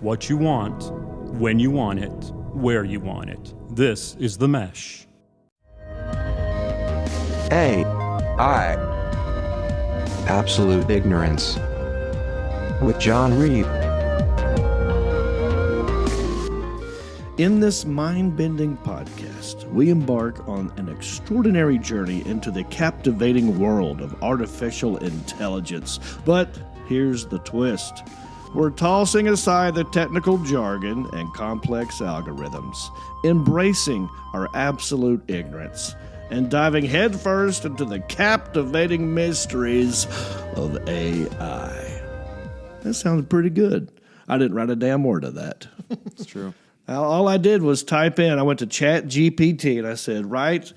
what you want, when you want it, where you want it. This is The Mesh. AI. Absolute Ignorance. With Jon Reep. In this mind-bending podcast, we embark on an extraordinary journey into the captivating world of artificial intelligence. But here's the twist. We're tossing aside the technical jargon and complex algorithms, embracing our absolute ignorance, and diving headfirst into the captivating mysteries of AI. That sounds pretty good. I didn't write a damn word of that. It's true. All I did was type in, I went to ChatGPT and I said, write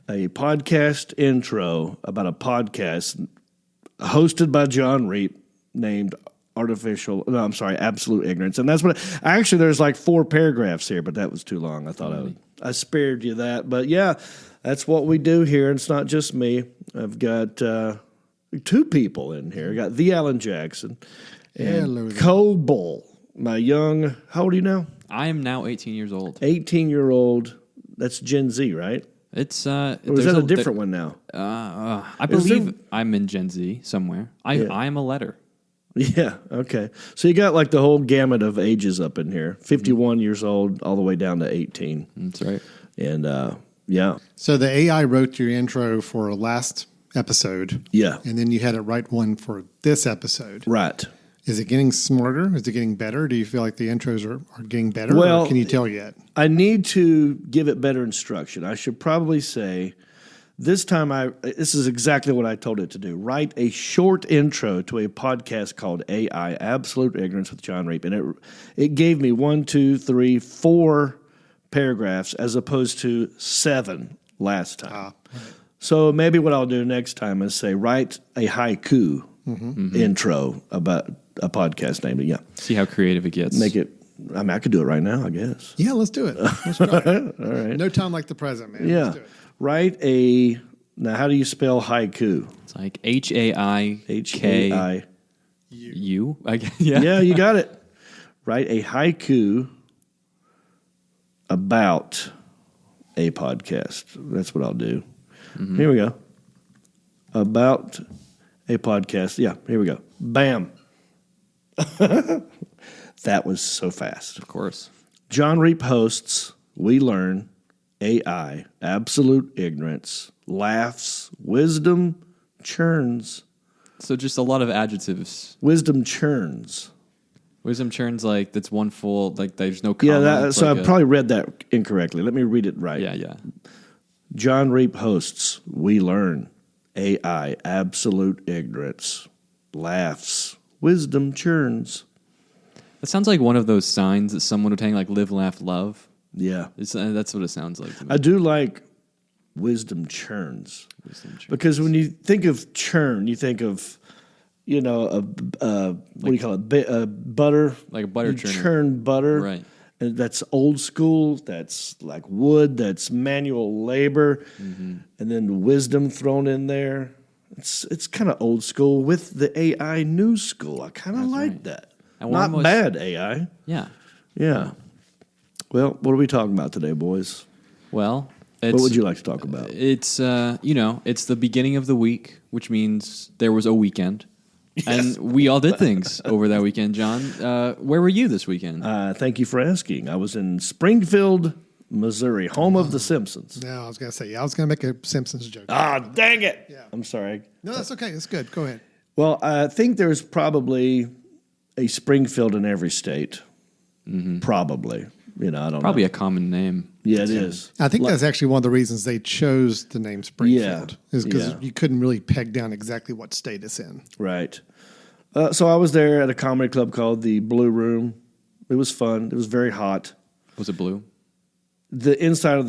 a podcast intro about a podcast hosted by Jon Reep named Absolute Ignorance. And that's what, actually there's like 4 paragraphs here, but that was too long. I thought I spared you that. But yeah, that's what we do here. And it's not just me. I've got 2 people in here. I got the Alan Jackson and Coble, my young, how old are you now? I am now 18 years old. 18-year-old, that's Gen Z, right? It's or is that a different one now? I believe I'm in Gen Z somewhere. I am a letter. Yeah, okay. So you got like the whole gamut of ages up in here. 51 years old all the way down to 18. That's right. And yeah. So the AI wrote your intro for last episode. Yeah. And then you had it write one for this episode. Right. Is it getting smarter? Is it getting better? Do you feel like the intros are getting better? Well, or can you tell yet? I need to give it better instruction. I should probably say this time this is exactly what I told it to do. Write a short intro to a podcast called AI, Absolute Ignorance with Jon Reep. And it gave me 1, 2, 3, 4 paragraphs as opposed to 7 last time. Right. So maybe what I'll do next time is say, write a haiku intro about a podcast name. Yeah. See how creative it gets. Make it. I mean, I could do it right now, I guess. Yeah, let's do it. Let's try it. All right. No time like the present, man. Yeah. Let's do it. Write now how do you spell haiku? It's like H-A-I-K-U. I guess, yeah. Yeah, you got it. Write a haiku about a podcast. That's what I'll do. Mm-hmm. Here we go. About a podcast. Yeah, here we go. Bam. That was so fast. Of course. Jon Reep hosts We Learn, AI, Absolute Ignorance, Laughs, Wisdom, Churns. So just a lot of adjectives. Wisdom churns. Wisdom churns like that's one full, like there's no comma. Yeah, so I probably read that incorrectly. Let me read it right. Yeah. Jon Reep hosts We Learn, AI, Absolute Ignorance, Laughs, Wisdom churns. That sounds like one of those signs that someone would hang, like live, laugh, love. Yeah. That's what it sounds like to me. I do like wisdom churns. Because when you think of churn, you think of, what do you call it? Butter. Like a butter churner. churner. Churn butter. Right. And that's old school. That's like wood. That's manual labor. Mm-hmm. And then wisdom thrown in there. It's kind of old school with the AI new school. I kind of like that. Not bad AI. Yeah. Yeah. Well, what are we talking about today, boys? Well, what would you like to talk about? It's it's the beginning of the week, which means there was a weekend. Yes. And we all did things over that weekend, John. Where were you this weekend? Thank you for asking. I was in Springfield, Missouri, home of The Simpsons. No, I was going to say, I was going to make a Simpsons joke. Ah, dang it. Yeah. I'm sorry. No, that's okay. It's good. Go ahead. Well, I think there's probably a Springfield in every state. Mm-hmm. Probably. I don't know. Probably a common name. Yeah, it is. I think that's actually one of the reasons they chose the name Springfield. Is because you couldn't really peg down exactly what state it's in. Right. So I was there at a comedy club called the Blue Room. It was fun. It was very hot. Was it blue? The inside of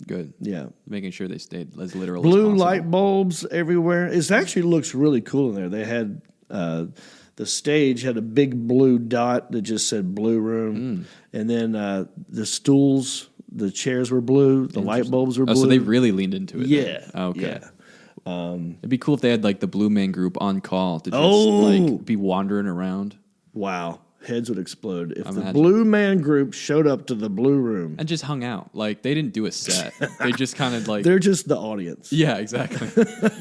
Good. Yeah. Making sure they stayed as literal blue as possible. light bulbs everywhere. It actually looks really cool in there. They had the stage had a big blue dot that just said Blue Room. And then the stools, the chairs were blue. The light bulbs were blue. So they really leaned into it. Yeah. Then. Okay. Yeah. It'd be cool if they had like the Blue Man Group on call to just like be wandering around. Wow. Heads would explode if the Imagine. Blue Man Group showed up to the Blue Room. And just hung out. Like, they didn't do a set. They just kind of like... They're just the audience. Yeah, exactly.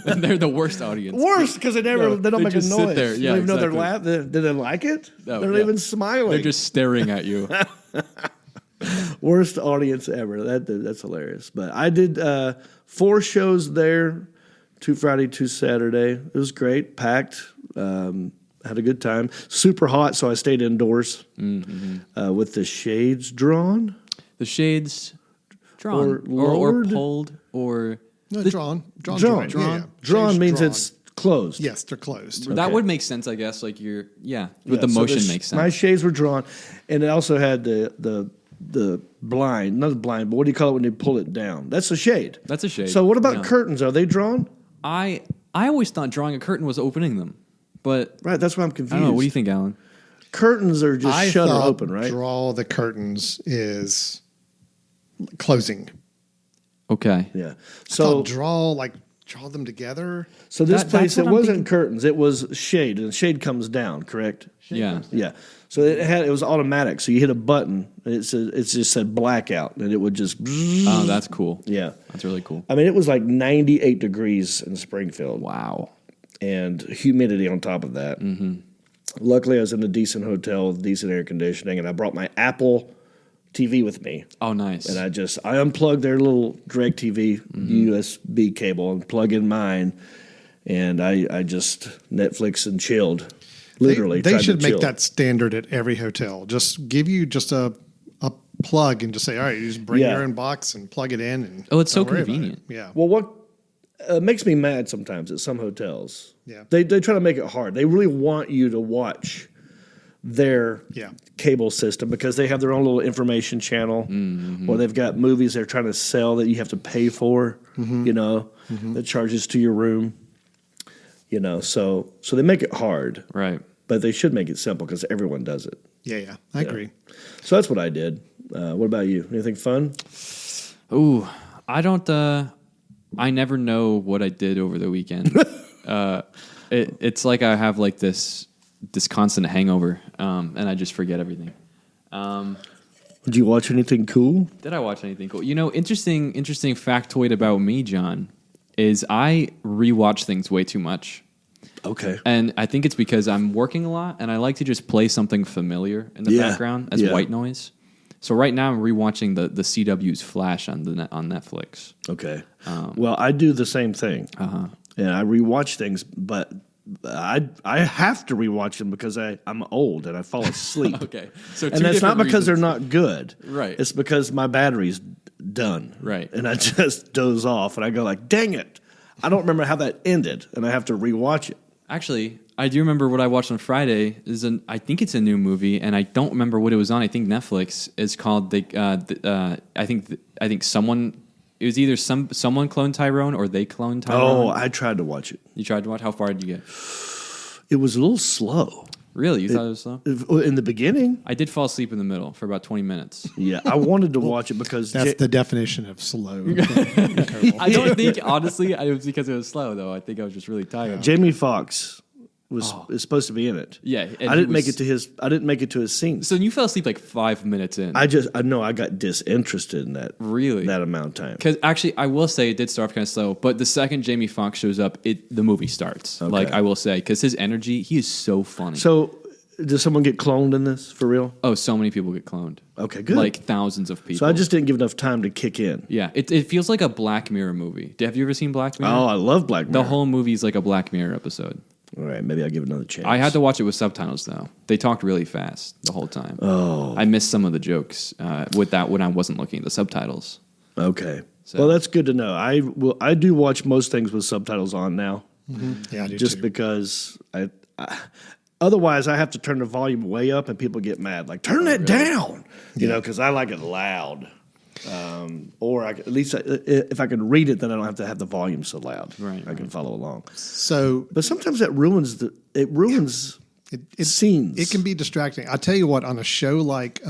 And they're the worst audience. Worse, because they don't they make a just sit noise. there. You Yeah, don't even know they're exactly. laughing. Did they like it? No, they're not yeah. even smiling. They're just staring at you. Worst audience ever. That's hilarious. But I did 4 shows there, 2 Friday, 2 Saturday. It was great, packed. Had a good time. Super hot, so I stayed indoors with the shades drawn. The shades drawn Or or lowered? pulled or... No, drawn. Drawn. Yeah, yeah. Drawn Shades means drawn. it's closed. Yes, they're closed. That Okay. would make sense, I guess. Like with Yeah, the so motion makes sense. My shades were drawn, and it also had the blind, not the blind, but what do you call it when you pull it down? That's a shade. That's a shade. So what about Yeah. curtains? Are they drawn? I always thought drawing a curtain was opening them, but Right, that's why I'm confused. I don't know. What do you think, Alan? Curtains are just I shut or thought open, right? draw the curtains is closing. Okay. Yeah. So So draw them together. so this That's place, what it I'm wasn't thinking. curtains. It was shade, and the shade comes down, correct? Yeah. Yeah. So it was automatic. So you hit a button, and it just said blackout, and it would just. Oh, that's cool. Yeah. That's really cool. I mean, it was like 98 degrees in Springfield. Wow. And humidity on top of that. Mm-hmm. Luckily, I was in a decent hotel with decent air conditioning, and I brought my Apple TV with me. Oh, nice. And I unplugged their little DirecTV USB cable and plug in mine, and I just Netflix and chilled. Literally, They tried to should make chill. that standard at every hotel. Just give you just a plug and just say, all right, you just bring Yeah. your own box and plug it in. And Oh, it's so don't worry about it. convenient. Yeah. Well, what makes me mad sometimes at some hotels, Yeah. they try to make it hard. They really want you to watch their Yeah. cable system because they have their own little information channel, or they've got movies they're trying to sell that you have to pay for, that charges to your room, so they make it hard, Right. but they should make it simple because everyone does it. Yeah. I agree. So that's what I did. What about you? Anything fun? Ooh, I don't. I never know what I did over the weekend. It's like I have like this constant hangover, and I just forget everything. Did you watch anything cool? Did I watch anything cool? Interesting factoid about me, John, is I rewatch things way too much. Okay. And I think it's because I'm working a lot, and I like to just play something familiar in the Yeah, background as yeah. white noise. So right now I'm rewatching the CW's Flash on on Netflix. Okay. Well, I do the same thing. Uh-huh. And I rewatch things, but I have to rewatch them because I'm old and I fall asleep. Okay, so And that's not because they're reasons. not good. Right. It's because my battery's done. Right. And I just doze off and I go like, dang it. I don't remember how that ended and I have to rewatch it. Actually, I do remember what I watched on Friday. I think it's a new movie, and I don't remember what it was on. I think Netflix. It's called I think someone. It was either someone cloned Tyrone or they cloned Tyrone. Oh, I tried to watch it. You tried to watch? How far did you get? It was a little slow. Really? You thought it was slow? In the beginning, I did fall asleep in the middle for about 20 minutes. yeah, I wanted to watch it because That's the definition of slow. I don't think, honestly, it was because it was slow, though. I think I was just really tired. Jamie Foxx is supposed to be in it. Yeah, and I didn't he make was- it to his. I didn't make it to his scenes. So you fell asleep like 5 minutes in. I know I got disinterested in that. Really? that amount of time. Because actually, I will say it did start off kind of slow, but the second Jamie Foxx shows up, the movie starts. Okay. Like I will say, because his energy, he is so funny. So, does someone get cloned in this for real? Oh, so many people get cloned. Okay, good. Like thousands of people. So I just didn't give enough time to kick in. yeah, it feels like a Black Mirror movie. Have you ever seen Black Mirror? Oh, I love Black Mirror. The whole movie is like a Black Mirror episode. All right, maybe I'll give it another chance. I had to watch it with subtitles though. They talked really fast the whole time. Oh, I missed some of the jokes with that when I wasn't looking at the subtitles. Okay. So- Well, that's good to know. I do watch most things with subtitles on now, Yeah, I do just too. because otherwise I have to turn the volume way up and people get mad. Like, turn that down, because I like it loud. Or at least if I can read it, then I don't have to have the volume so loud. Right, I can follow along. So But sometimes that ruins scenes. it can be distracting. I tell you what, on a show like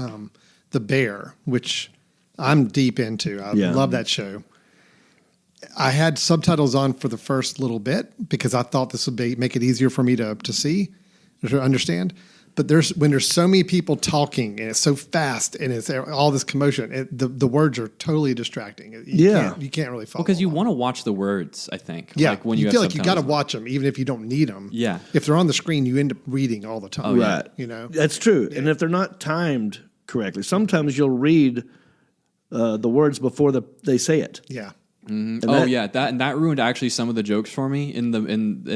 The Bear, which I'm deep into, I Yeah. love that show. I had subtitles on for the first little bit because I thought this would make it easier for me to see. to understand. But when there's so many people talking and it's so fast and it's all this commotion, the words are totally distracting. You can't really follow. Because you want to watch the words, I think. Yeah, like when you feel like you got to on. watch them, even if you don't need them. Yeah. If they're on the screen, you end up reading all the time. Right. You know, that's true. And if they're not timed correctly, sometimes you'll read the words before they say it. Yeah. Mm-hmm. That ruined actually some of the jokes for me in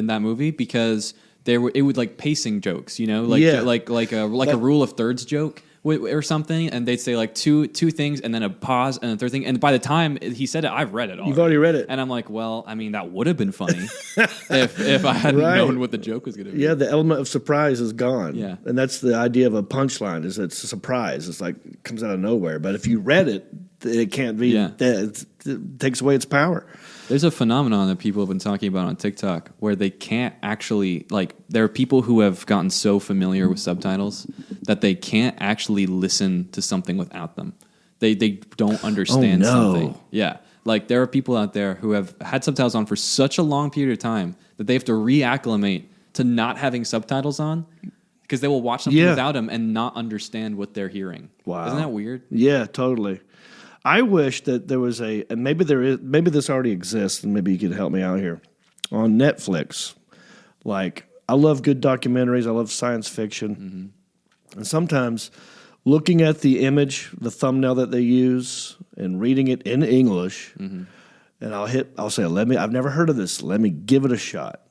that movie because it would like pacing jokes, you know, like a rule of thirds joke or something, and they'd say like two things and then a pause and a third thing, and by the time he said it, I've read it already. You've already read it, and I'm like, well, I mean, that would have been funny if I hadn't known what the joke was going to be. Yeah, the element of surprise is gone. Yeah, and that's the idea of a punchline is it's a surprise. It's like it comes out of nowhere. But if you read it, it can't be. Yeah. It takes away its power. There's a phenomenon that people have been talking about on TikTok where they can't actually, like, there are people who have gotten so familiar with subtitles that they can't actually listen to something without them. They don't understand something. Yeah. Like, there are people out there who have had subtitles on for such a long period of time that they have to reacclimate to not having subtitles on because they will watch something without them and not understand what they're hearing. Wow. Isn't that weird? Yeah, totally. I wish that there was and maybe this already exists, and maybe you could help me out here. On Netflix, like, I love good documentaries, I love science fiction, and sometimes looking at the image, the thumbnail that they use, and reading it in English, and I'll say, I've never heard of this, let me give it a shot,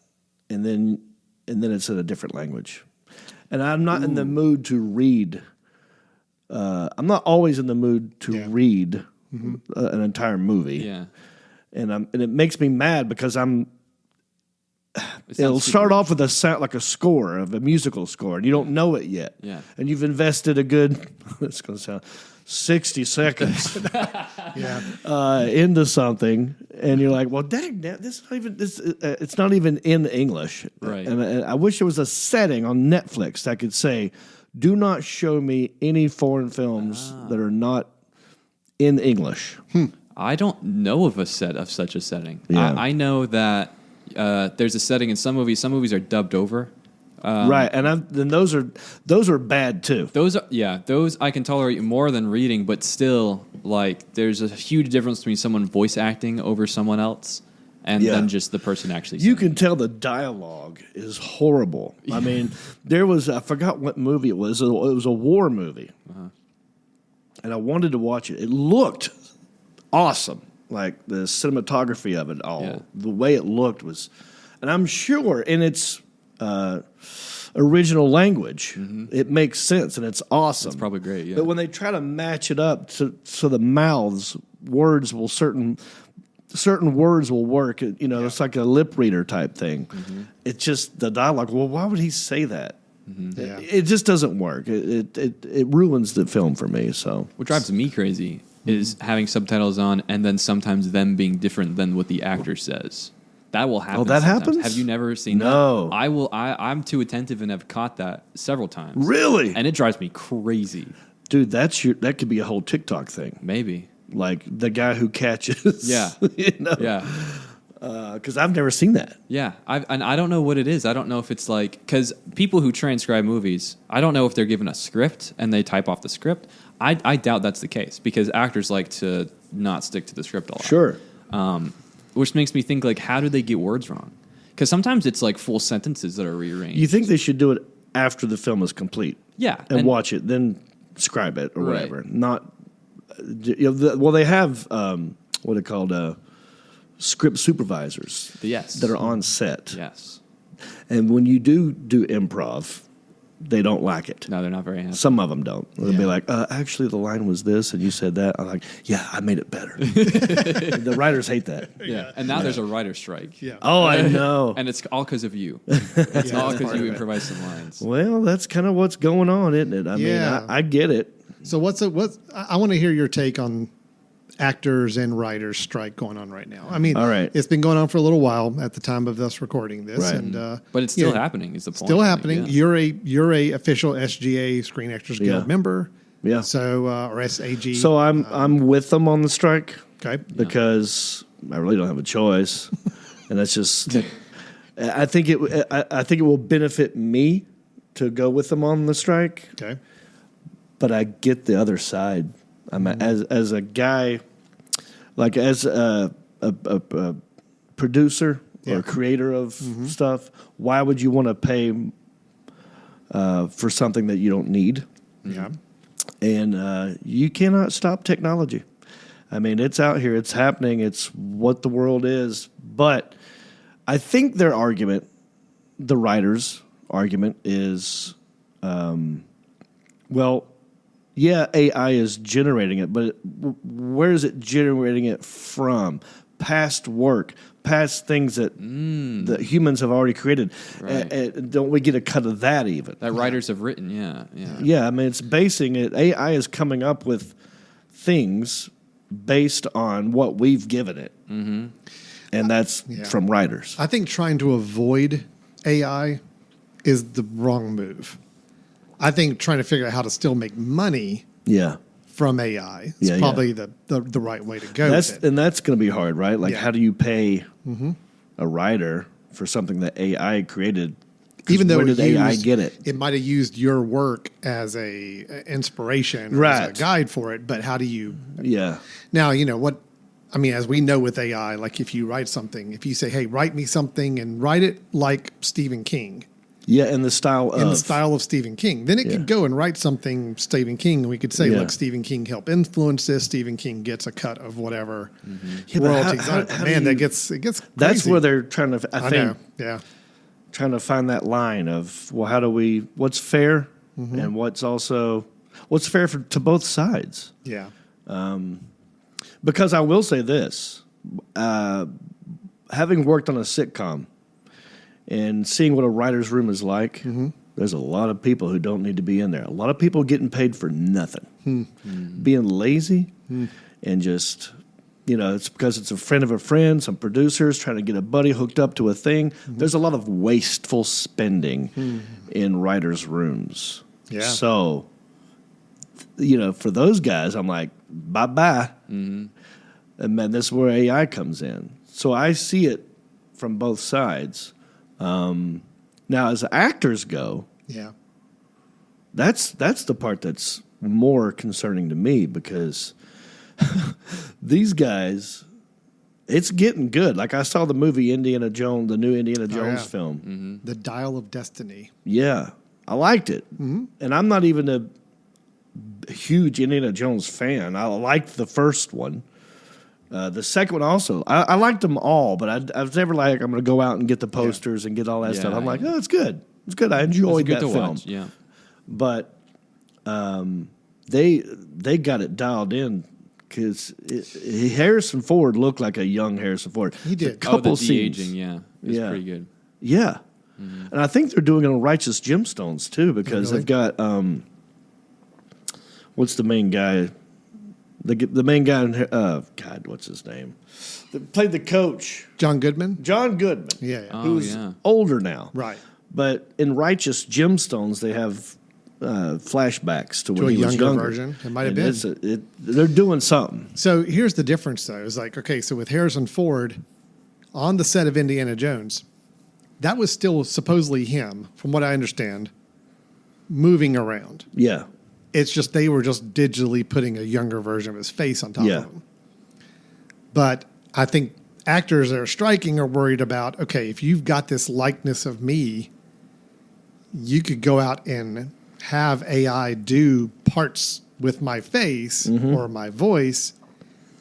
and then it's in a different language, and I'm not in the mood to read. I'm not always in the mood to read an entire movie. Yeah, and it makes me mad because it'll start off with a sound like a score of a musical score, and you don't know it yet. Yeah, and you've invested a good it's going to sound 60 seconds into something, and you're like, well, dang, it's not even in English, right? And I wish there was a setting on Netflix that could say, do not show me any foreign films that are not in English. I don't know of such a setting. Yeah. I know that there's a setting in some movies. Some movies are dubbed over. Right, and those are bad too. Those I can tolerate more than reading, but still, like, there's a huge difference between someone voice acting over someone else and then just the person actually saying. You can tell the dialogue is horrible. I mean, I forgot what movie it was. It was a war movie. And I wanted to watch it. It looked awesome. Like, the cinematography of it all. The way it looked was... And I'm sure in its original language, it makes sense and it's awesome. It's probably great, yeah. But when they try to match it up so the mouths, words will certain words will work. You know, it's like a lip reader type thing. It's just the dialogue. Well, why would he say that? It just doesn't work. It ruins the film for me. So what drives me crazy is having subtitles on and then sometimes them being different than what the actor says. That will happen. Oh, that sometimes. happens? Have you never seen that? No. I'm too attentive and have caught that several times. Really? And it drives me crazy. Dude, that could be a whole TikTok thing. Maybe. Like the guy who catches. Yeah. You know? Yeah. Because I've never seen that. Yeah. And I don't know what it is. I don't know if it's like... Because people who transcribe movies, I don't know if they're given a script and they type off the script. I doubt that's the case because actors like to not stick to the script a lot. Sure. Which makes me think, like, how do they get words wrong? Because sometimes it's like full sentences that are rearranged. You think they should do it after the film is complete? Yeah. And watch it, then scribe it or whatever. Not... they have what are called script supervisors. Yes. That are on set. Yes. And when you do improv, they don't like it. No, they're not very happy. Some of them don't. They'll be like, actually, the line was this, and you said that. I'm like, yeah, I made it better. The writers hate that. Yeah. And now there's a writer's strike. Yeah. Oh, I know. And it's all because of you. It's all because you improvised some lines. Well, that's kind of what's going on, isn't it? I mean, I get it. So I want to hear your take on actors and writers strike going on right now. I mean, all right. It's been going on for a little while at the time of us recording this, right. And but it's still happening. Is the point? Still happening. Yeah. You're a official SGA Screen Actors Guild member. Yeah. So or SAG. So I'm with them on the strike. Okay. Because I really don't have a choice, and that's just. I think it will benefit me to go with them on the strike. Okay. But I get the other side. I'm as a guy, like as a producer or creator of stuff. Why would you want to pay for something that you don't need? Yeah. And you cannot stop technology. I mean, it's out here. It's happening. It's what the world is. But I think their argument, the writer's argument, is, well, yeah, AI is generating it, but where is it generating it from? Past work, past things that humans have already created. Right. Don't we get a cut of that even? That writers have written, yeah. Yeah, I mean, it's basing it. AI is coming up with things based on what we've given it. Mm-hmm. And that's from writers. I think trying to avoid AI is the wrong move. I think trying to figure out how to still make money from AI is probably the right way to go with it. And that's going to be hard, right? Like, how do you pay a writer for something that AI created? Even though where did AI get it? It might have used your work as a inspiration or as a guide for it, but how do you... Yeah. Now, you know, what... I mean, as we know with AI, like if you write something, if you say, hey, write me something and write it like Stephen King. Yeah, in the style of Stephen King. Then it could go and write something Stephen King, and we could say, look, Stephen King helped influence this. Stephen King gets a cut of whatever royalties. That gets crazy. That's where they're trying to, I think, trying to find that line of, well, how do we, what's fair and what's fair to both sides. Yeah. Because I will say this, having worked on a sitcom, and seeing what a writer's room is like, there's a lot of people who don't need to be in there. A lot of people getting paid for nothing. Being lazy and just, you know, it's because it's a friend of a friend, some producers trying to get a buddy hooked up to a thing. There's a lot of wasteful spending in writers' rooms. Yeah. So, you know, for those guys, I'm like, bye-bye. And then this is where AI comes in. So I see it from both sides. Now, as actors go, that's the part that's more concerning to me because these guys, it's getting good. Like I saw the movie Indiana Jones, the new Indiana Jones film, The Dial of Destiny. Yeah, I liked it, and I'm not even a huge Indiana Jones fan. I liked the first one. The second one also. I liked them all, but I was never like, I'm going to go out and get the posters and get all that stuff. I'm like, oh, it's good. It's good. I enjoyed that film. Watch. Yeah. But they got it dialed in because Harrison Ford looked like a young Harrison Ford. He did. A couple the scenes. aging, it's pretty good. Yeah. And I think they're doing it on Righteous Gemstones, too, because they've got, what's the main guy? The main guy in God, what's his name? That played the coach. John Goodman? John Goodman. Yeah. Who's older now. Right. But in Righteous Gemstones, they have flashbacks to when a he was younger younger. Version. It might have been. They're doing something. So here's the difference, though. It's like, okay, so with Harrison Ford on the set of Indiana Jones, that was still supposedly him, from what I understand, moving around. Yeah. It's just they were just digitally putting a younger version of his face on top of him. But I think actors that are striking are worried about, okay, if you've got this likeness of me, you could go out and have AI do parts with my face or my voice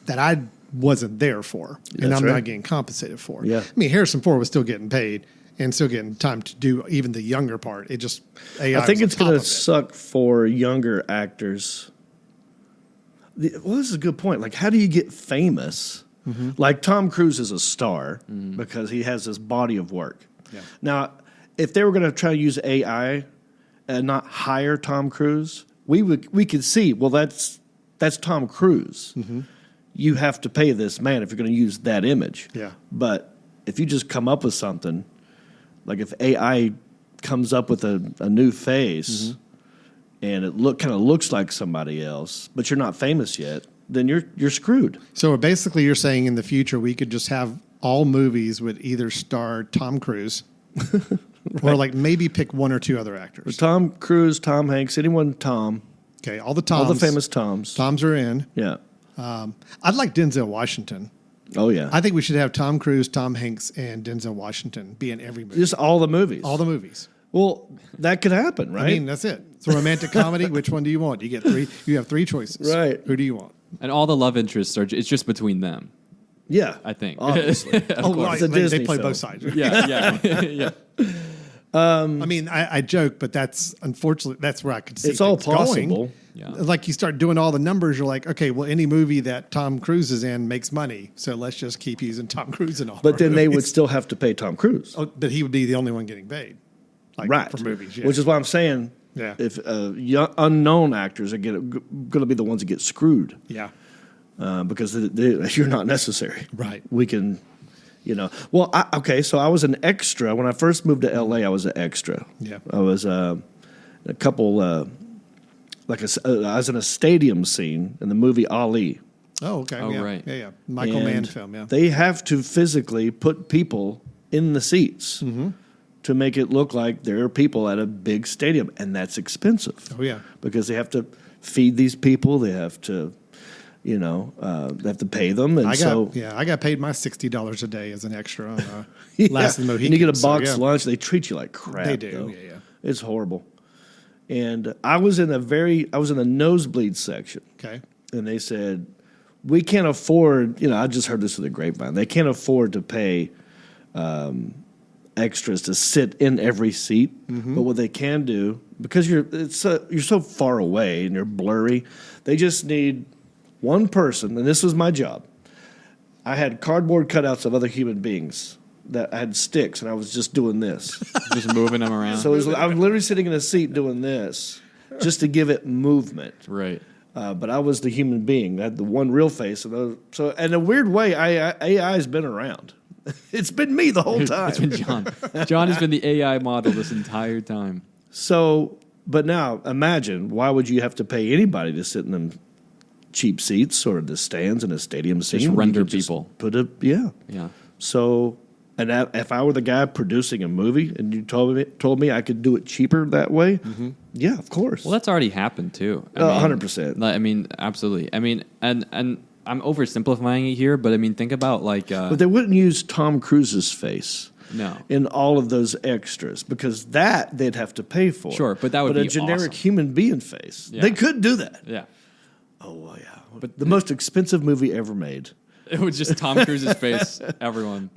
that I wasn't there for, and I'm not getting compensated for. Yeah. I mean, Harrison Ford was still getting paid and still getting time to do even the younger part. It just AI. I think it's going to to suck for younger actors. Well, this is a good point. Like, how do you get famous? Like, Tom Cruise is a star because he has this body of work. Yeah. Now, if they were going to try to use AI and not hire Tom Cruise, we could see, well, that's Tom Cruise. You have to pay this man if you're going to use that image. Yeah. But if you just come up with something, like if AI comes up with a new face and it kind of looks like somebody else, but you're not famous yet, then you're screwed. So basically, you're saying in the future we could just have all movies would either star Tom Cruise Or like maybe pick one or two other actors. Tom Cruise, Tom Hanks, anyone Tom. Okay, all the Toms. All the famous Toms. Toms are in. Yeah. I'd like Denzel Washington. Oh, yeah. I think we should have Tom Cruise, Tom Hanks, and Denzel Washington be in every movie. Just all the movies. All the movies. Well, that could happen, right? I mean, that's it. It's a romantic comedy. Which one do you want? You get three. You have three choices. Right. Who do you want? And all the love interests it's just between them. Yeah. I think. Obviously. Right. It's a Disney They play film. both sides. Yeah. Yeah. I mean, I joke, but that's unfortunately that's where I could see It's all things going. possible. Yeah. Like you start doing all the numbers, you're like, okay, well, any movie that Tom Cruise is in makes money, so let's just keep using Tom Cruise in all. But our then they would movies. still have to pay Tom Cruise. Oh, but he would be the only one getting paid, like, Right. for movies. Yeah. Which is why I'm saying Yeah. if unknown actors are going to be the ones that get screwed yeah, because you're not necessary. Right. We can, Well, so I was an extra. When I first moved to L.A., I was an extra. Yeah. I was a couple, I was in a stadium scene in the movie Ali. Oh, okay. Oh, yeah. right. Yeah. Michael Mann And film. Yeah. They have to physically put people in the seats to make it look like there are people at a big stadium, and that's expensive. Oh, yeah. Because they have to feed these people. They have to, they have to pay them, and I got paid my $60 a day as an extra on yeah. Last of the Mohicans. And you get a so, box yeah. lunch. They treat you like crap. They do. though. Yeah. It's horrible. And I was in the nosebleed section. Okay. And they said, we can't afford, I just heard this through the grapevine. They can't afford to pay extras to sit in every seat. But what they can do, because you're so far away and you're blurry, they just need one person, and this was my job. I had cardboard cutouts of other human beings that I had sticks, and I was just doing this. Just moving them around. So I was literally sitting in a seat doing this just to give it movement. Right. But I was the human being. I had the one real face. So in a weird way, AI's been around. It's been me the whole time. It's been John. John has been the AI model this entire time. So, but now imagine, why would you have to pay anybody to sit in them cheap seats or the stands in a stadium scene? Just You render could just people. Yeah. Yeah. So, and if I were the guy producing a movie and you told me I could do it cheaper that way, yeah, of course. Well, that's already happened too. 100%. I mean, absolutely. I mean, and I'm oversimplifying it here, but I mean, think about like. But they wouldn't use Tom Cruise's face. No. In all of those extras, because that they'd have to pay for. Sure, but that would a be generic awesome. human being face. Yeah. They could do that. Yeah. Oh well, yeah. But the most expensive movie ever made. It was just Tom Cruise's face. Everyone.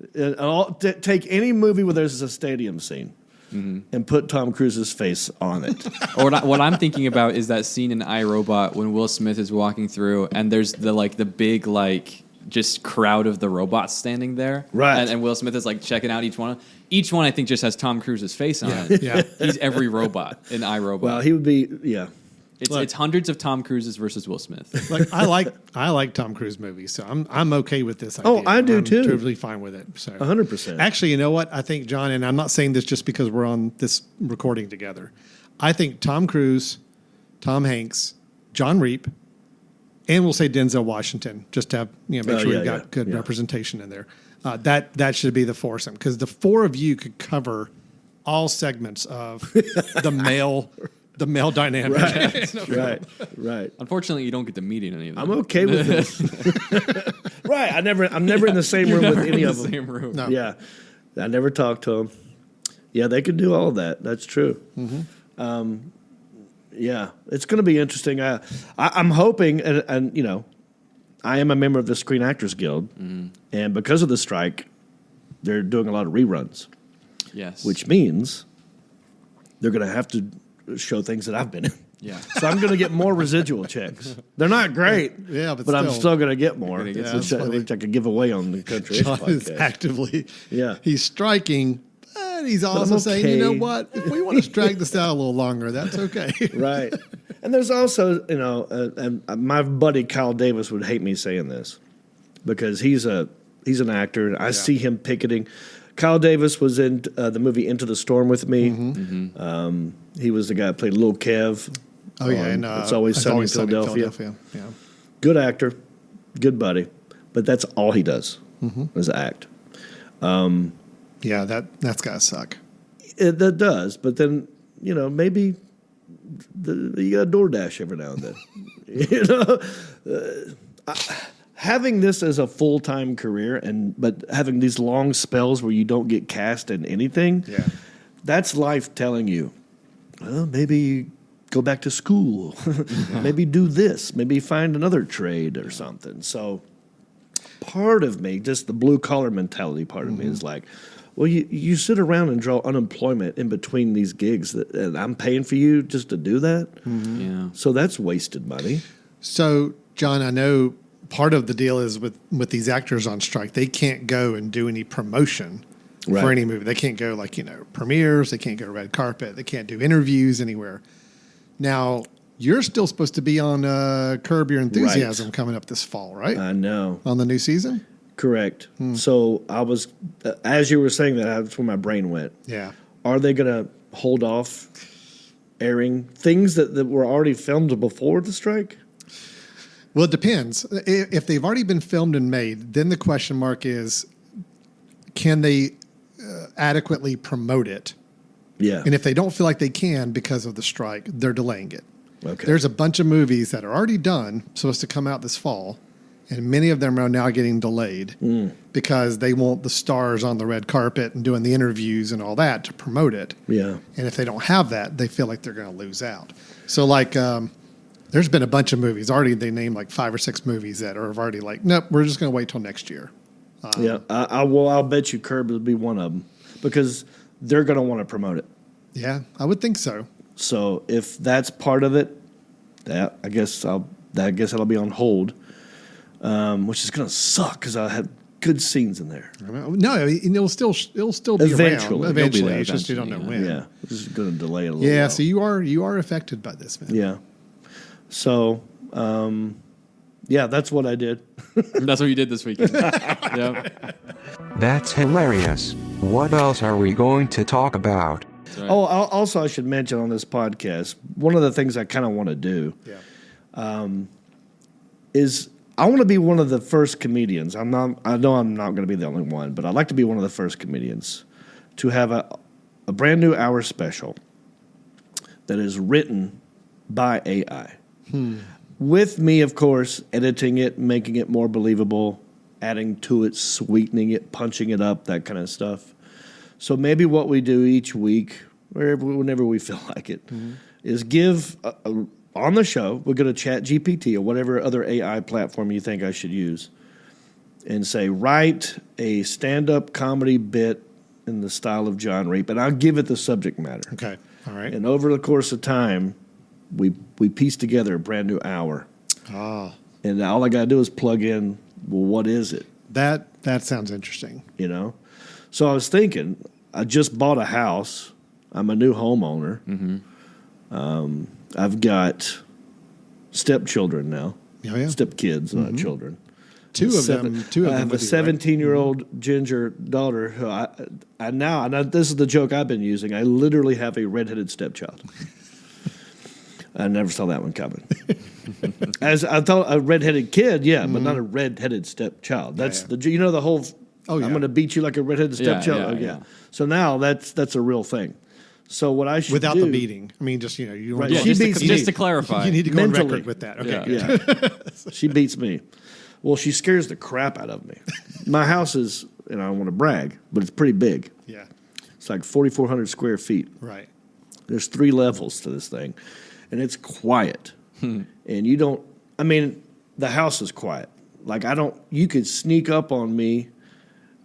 Take any movie where there's a stadium scene and put Tom Cruise's face on it. Or what I'm thinking about is that scene in iRobot when Will Smith is walking through, and there's the big just crowd of the robots standing there, Right? And Will Smith is like checking out each one. Each one, I think, just has Tom Cruise's face on it. Yeah. He's every robot in iRobot. Well, he would be, yeah. It's hundreds of Tom Cruises versus Will Smith. Like I like Tom Cruise movies, so I'm okay with this idea. Oh, I do I'm too. Totally fine with it. So 100%. Actually, you know what? I think John, and I'm not saying this just because we're on this recording together. I think Tom Cruise, Tom Hanks, Jon Reep, and we'll say Denzel Washington, just to have make sure we've got good representation in there. That should be the foursome, because the four of you could cover all segments of the male dynamic. Right. Unfortunately, you don't get to meet any of them. I'm okay with this. Right. I'm never in the same room with any of them. Same room. No. Yeah. I never talked to them. Yeah, they could do all of that. That's true. Yeah, it's going to be interesting. I'm hoping, and I am a member of the Screen Actors Guild, and because of the strike, they're doing a lot of reruns. Yes. Which means they're going to have to show things that I've been in. Yeah. So I'm going to get more residual checks. They're not great, Yeah, but I'm still. still going to get more, You're gonna get which, some. which I could give away on the country. John is podcast. actively, Yeah. he's striking, but he's also I'm saying, you know okay. what? If we want to drag this out a little longer, that's okay. Right. And there's also, and my buddy Kyle Davis would hate me saying this because he's an actor, and I see him picketing. Kyle Davis was in the movie Into the Storm with me. He was the guy that played Lil Kev. Oh yeah, and It's Always Sunny in Philadelphia. Yeah. Good actor, good buddy, but that's all he does is act. Yeah, that's gotta suck. That does, but then maybe you got a DoorDash every now and then. Having this as a full-time career, but having these long spells where you don't get cast in anything, that's life telling you, well, maybe go back to school, maybe do this, maybe find another trade or something. So part of me, just the blue-collar mentality part of me is like, well, you sit around and draw unemployment in between these gigs, and I'm paying for you just to do that? Yeah. So that's wasted money. So, John, I know part of the deal is with these actors on strike, they can't go and do any promotion for any movie. They can't go premieres. They can't go red carpet. They can't do interviews anywhere. Now, you're still supposed to be on Curb Your Enthusiasm coming up this fall, right? I know. On the new season? Correct. So I was, as you were saying that, that's where my brain went. Yeah. Are they going to hold off airing things that were already filmed before the strike? Well, it depends. If they've already been filmed and made, then the question mark is, can they adequately promote it? Yeah. And if they don't feel like they can because of the strike, they're delaying it. Okay. There's a bunch of movies that are already done, supposed to come out this fall, and many of them are now getting delayed because they want the stars on the red carpet and doing the interviews and all that to promote it. Yeah. And if they don't have that, they feel like they're going to lose out. So there's been a bunch of movies already. They named like 5 or 6 movies that are already like, nope, we're just going to wait till next year. I'll bet you Curb will be one of them because they're going to want to promote it. Yeah, I would think so. So if that's part of it, I guess it'll be on hold, which is going to suck because I had good scenes in there. No, it'll still be Eventually. around. Eventually, it's just you don't know when. Yeah, this is going to delay it a little. Yeah, while. so you are affected by this, man. Yeah. So, that's what I did. That's what you did this weekend. Yep. That's hilarious. What else are we going to talk about? That's right. Oh, also I should mention on this podcast, one of the things I kind of want to do is I want to be one of the first comedians. I know I'm not going to be the only one, but I'd like to be one of the first comedians to have a brand new hour special that is written by AI. With me, of course, editing it, making it more believable, adding to it, sweetening it, punching it up, that kind of stuff. So maybe what we do each week, whenever we feel like it, is give on the show, we're going to chat GPT or whatever other AI platform you think I should use, and say, write a stand-up comedy bit in the style of Jon Reep, and I'll give it the subject matter. Okay. All right. And over the course of time, we piece together a brand new hour. Oh, And all I got to do is plug in, well, what is it? that sounds interesting. So I was thinking, I just bought a house. I'm a new homeowner. I've got stepchildren now. Oh, yeah. Stepkids, not children. Two of them. I have a 17-year-old ginger daughter who I now, and this is the joke I've been using, I literally have a redheaded stepchild. I never saw that one coming. As I thought, a redheaded kid, but not a redheaded stepchild. That's the whole. Oh, yeah. I'm going to beat you like a redheaded stepchild. Yeah. So now that's a real thing. So what I should Without do, the beating. I mean, just, you Right. want She to beats Just to clarify. You need to go on Mentally. record with that. Okay. Yeah. Good. She beats me. Well, she scares the crap out of me. My house is, I don't want to brag, but it's pretty big. Yeah. It's like 4,400 square feet. Right. There's 3 levels to this thing, and it's quiet. And you don't. I mean, the house is quiet. Like you could sneak up on me,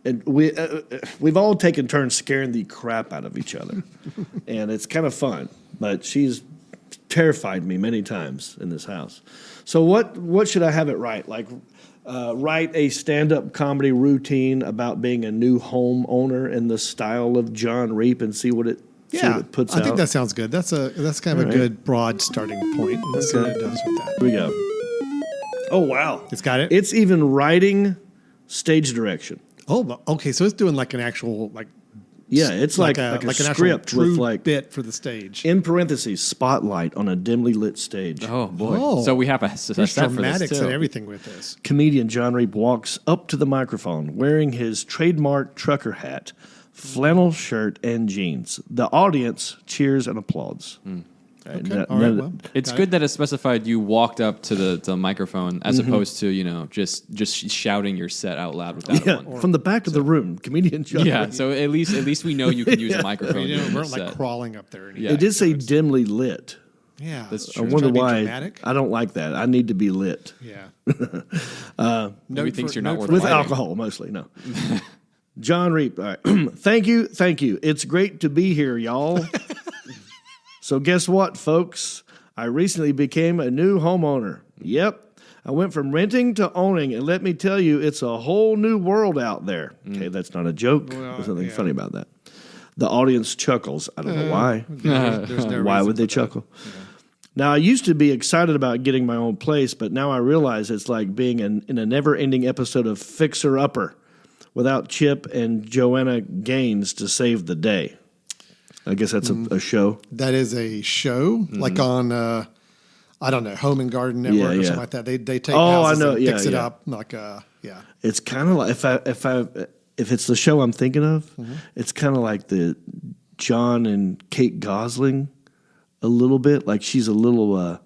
and we've all taken turns scaring the crap out of each other, and it's kind of fun. But she's terrified me many times in this house. So what should I have it write? Like write a stand-up comedy routine about being a new homeowner in the style of Jon Reep and see what it puts out. I think that sounds good. That's kind of a good broad starting point. Let's see what it does with that. Here we go. Oh, wow. It's got it? It's even writing stage direction. Oh, okay. So it's doing like an actual Yeah, it's like a an actual script true with like, bit for the stage. in parentheses, spotlight on a dimly lit stage. Oh boy! Oh. So we have a set There's for this dramatics too. and everything with this. Comedian Jon Reep walks up to the microphone wearing his trademark trucker hat, flannel shirt, and jeans. The audience cheers and applauds. Right, Okay. All right. Well, It's got good it. that it specified you walked up to the microphone as opposed to just shouting your set out loud without Yeah, one. from the back of the room, comedian John. Yeah, so at least we know you can use a microphone. We during weren't the like set. crawling up there. Or anything. Yeah. It did say dimly lit. Yeah, That's I true. wonder Trying to be why. dramatic? I don't like that. I need to be lit. Yeah. Maybe thinks you're not worth With fighting. alcohol, mostly, no. Jon Reep. All right. Thank you. It's great to be here, y'all. So guess what, folks? I recently became a new homeowner. Yep. I went from renting to owning, and let me tell you, it's a whole new world out there. Okay, that's not a joke. There's nothing funny about that. The audience chuckles. I don't know why. There's no Why reason would they for that. chuckle? Now, I used to be excited about getting my own place, but now I realize it's like being in a never-ending episode of Fixer Upper without Chip and Joanna Gaines to save the day. I guess that's a show. That is a show, like on I don't know, Home and Garden Network or yeah. something like that. They take Oh, houses I know. and Yeah, fix it yeah. up like It's kind of like if it's the show I'm thinking of, it's kind of like the John and Kate Gosling a little bit. Like she's a little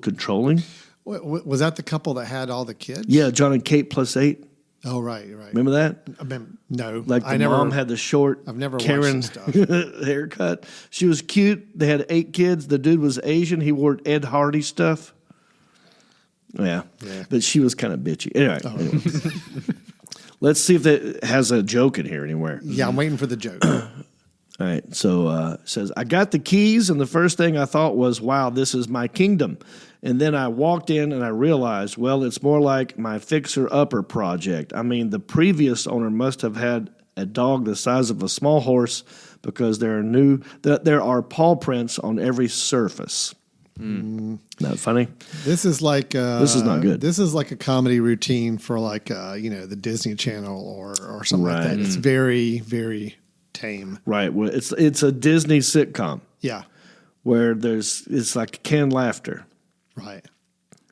controlling. Was that the couple that had all the kids? Yeah, John and Kate +8. Oh, right. Remember that? I mean, no. Like the mom had the short I've never watched Karen this stuff. haircut. She was cute. They had 8 kids. The dude was Asian. He wore Ed Hardy stuff. Yeah. But she was kind of bitchy. Anyway. Let's see if it has a joke in here anywhere. Yeah, I'm waiting for the joke. All right. So it says, I got the keys, and the first thing I thought was, wow, this is my kingdom. And then I walked in and I realized, well, it's more like my fixer-upper project. I mean, the previous owner must have had a dog the size of a small horse because there are paw prints on every surface. Not funny? This is like This is not good. This is like a comedy routine for like the Disney Channel or something like that. Right. It's very, very tame. Right. Well, it's a Disney sitcom Yeah. where it's like canned laughter. Right.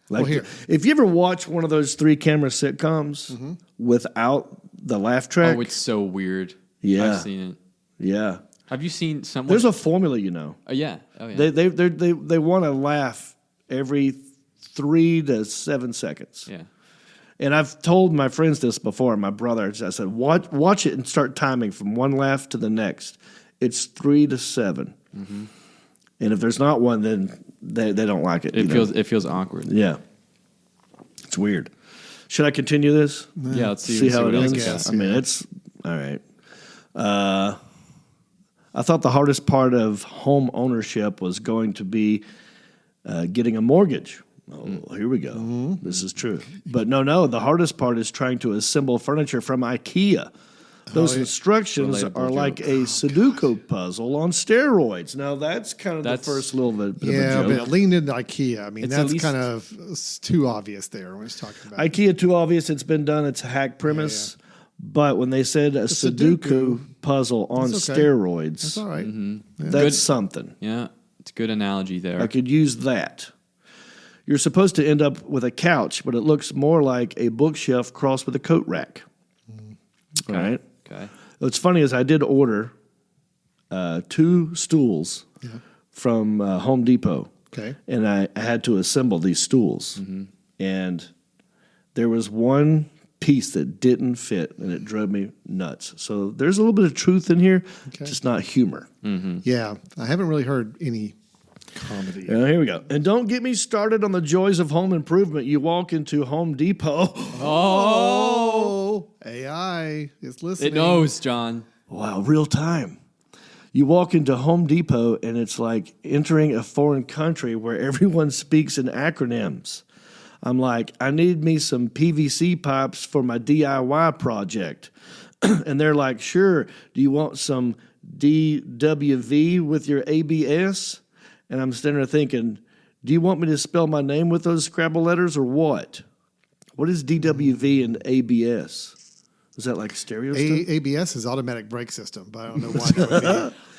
Like Well, here. if you ever watch one of those 3-camera sitcoms without the laugh track, Oh, it's so weird. Yeah. I've seen it. yeah, Have you seen someone? there's a formula, you know. yeah. Oh yeah. They want to laugh every 3 to 7 seconds. yeah. And I've told my friends this before. My brother, I said, watch it and start timing from one laugh to the next. It's 3 to 7, and if there's not one, then they don't like it. It feels awkward. Yeah, it's weird. Should I continue this? Yeah. Let's See how what it else ends. got. I mean, it's all right. I thought the hardest part of home ownership was going to be getting a mortgage. Oh, here we go. This is true. But no, the hardest part is trying to assemble furniture from IKEA. Those instructions relatable are like joke. a Sudoku puzzle on steroids. Now, that's kind of the first little bit of Yeah, a but joke. it leaned into IKEA. I mean, It's at that's least- kind of it's too obvious there when it's talking about IKEA, too obvious. It's been done. It's a hack premise. But when they said a Sudoku puzzle on That's okay. steroids, That's all right. that's Good. something. Yeah. It's a good analogy there. I could use that. You're supposed to end up with a couch, but it looks more like a bookshelf crossed with a coat rack. All right. Okay. What's funny is I did order 2 stools from Home Depot. Okay. And I had to assemble these stools. And there was one piece that didn't fit, and it drove me nuts. So there's a little bit of truth in here, just not humor. Yeah, I haven't really heard any comedy. Here we go. And don't get me started on the joys of home improvement. You walk into Home Depot. Oh, AI is listening. It knows, John. Wow, real time. You walk into Home Depot, and it's like entering a foreign country where everyone speaks in acronyms. I'm like, I need me some PVC pipes for my DIY project. And they're like, sure. Do you want some DWV with your ABS? And I'm standing there thinking, do you want me to spell my name with those Scrabble letters or what? What is DWV and ABS? Is that like stereo stuff? ABS is automatic brake system, but I don't know why. That would be,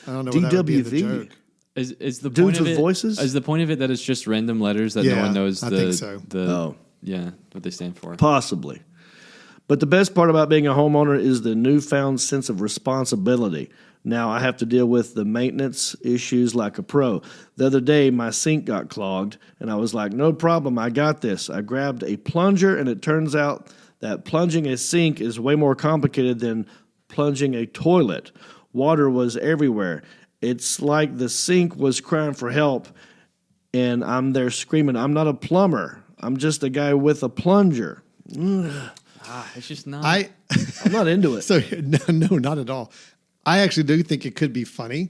I don't know what that would be the DWV. joke. Is the Dudes point of with it, voices? Is the point of it that it's just random letters that no Yeah, one knows I think so. what they stand for? Possibly. But the best part about being a homeowner is the newfound sense of responsibility. Now I have to deal with the maintenance issues like a pro. The other day, my sink got clogged, and I was like, no problem, I got this. I grabbed a plunger, and it turns out that plunging a sink is way more complicated than plunging a toilet. Water was everywhere. It's like the sink was crying for help, and I'm there screaming, I'm not a plumber. I'm just a guy with a plunger. It's just not. I'm not into it. So no, not at all. I actually do think it could be funny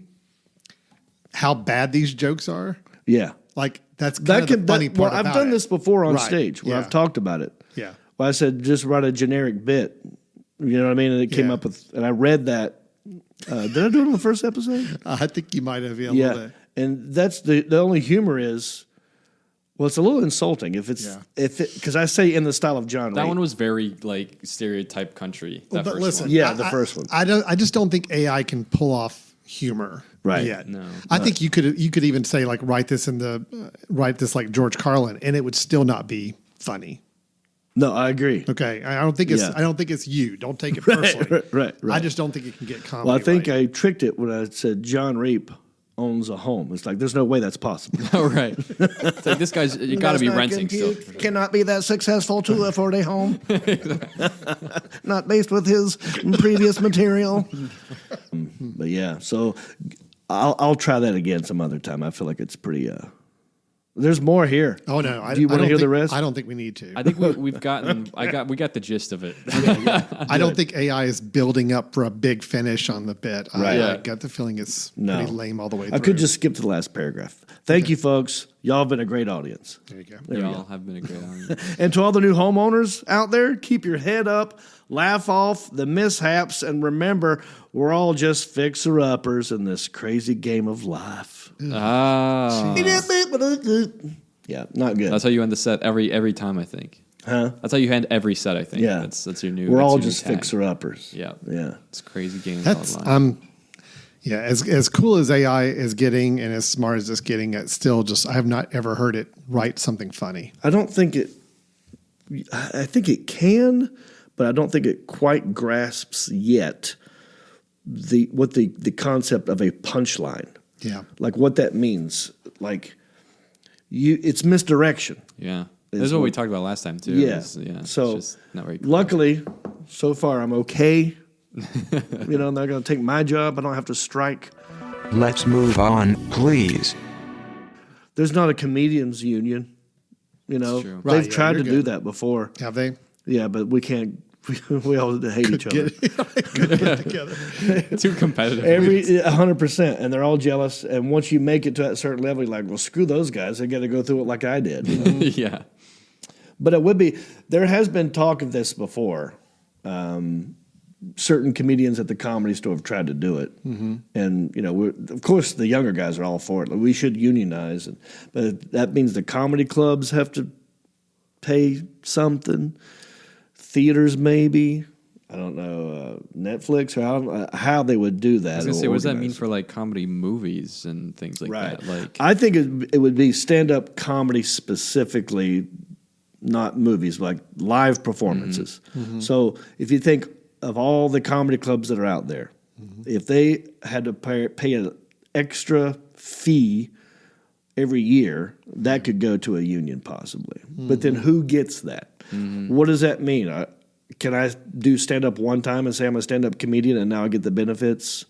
how bad these jokes are. Yeah. Like that's kind of the funny part. Well, I've about done it. this before on Right. stage where Yeah. I've talked about it. Yeah. Well, I said just write a generic bit. You know what I mean? And it came Yeah. up with, and I read that. Did I do it on the first episode? I think you might have a Yeah. little bit. And that's the only humor is, well, it's a little insulting if it's Yeah. because I say in the style of Jon Reep. that one was very like stereotype country. Well, That but first listen, one. Yeah, the first one. I just don't think AI can pull off humor. Right. Yet. No. I think you could even say like write this like George Carlin, and it would still not be funny. No, I agree. Okay, I don't think it's Yeah. I don't think it's you. Don't take it personally. right. I just don't think it can get comedy. Well, I think right. I tricked it when I said Jon Reep owns a home. It's like there's no way that's possible. Oh, right. It's like this guy's, you got to be renting still. Cannot be that successful to afford a home. Not based with his previous material. But yeah, so I'll try that again some other time. I feel like it's pretty. There's more here. Oh no! Do you want to hear the think- rest? I don't think we need to. I think we've gotten. We got the gist of it. I don't think AI is building up for a big finish on the bit. Right. I Yeah. got the feeling it's No. pretty lame all the way through. I could just skip to the last paragraph. Thank you, folks. Y'all have been a great audience. There you go. There we Y'all go. have been a great audience. And to all the new homeowners out there, keep your head up, laugh off the mishaps, and remember, we're all just fixer-uppers in this crazy game of life. Ah, Yeah, not good. that's how you end the set every time. I think. Huh? That's how you end every set. I think. Yeah. That's your new. We're that's all your new just tag. fixer-uppers. Yeah. Yeah. It's a crazy game. That's called life. yeah. As cool as AI is getting, and as smart as it's getting, it's still just I have not ever heard it write something funny. I don't think it. I think it can, but I don't think it quite grasps yet the concept of a punchline. Yeah. Like what that means. Like it's misdirection. Yeah. is This is what we what- talked about last time too. Yeah. It's So just not very. Cool. luckily, so far I'm okay. You know, they're going to take my job. I don't have to strike. Let's move on, please. There's not a comedians union. You know, true. Right, they've yeah, tried to you're do good. that before. Have they? Yeah, but we can't. We all hate each other. Could get together. Too competitive. 100%, and they're all jealous. And once you make it to that certain level, you're like, well, screw those guys. They got to go through it like I did. Yeah. But it would be. There has been talk of this before. Certain comedians at the Comedy Store have tried to do it, and you know, of course, the younger guys are all for it. Like, we should unionize, but that means the comedy clubs have to pay something. Theaters, maybe. I don't know. Netflix, or how they would do that. I was gonna or say, what does that mean organize for like comedy movies and things like Right. that? Like, I think it would be stand-up comedy specifically, not movies, like live performances. So if you think of all the comedy clubs that are out there, if they had to pay an extra fee every year, that could go to a union possibly. But then who gets that? What does that mean? Can I do stand-up one time and say I'm a stand-up comedian and now I get the benefits?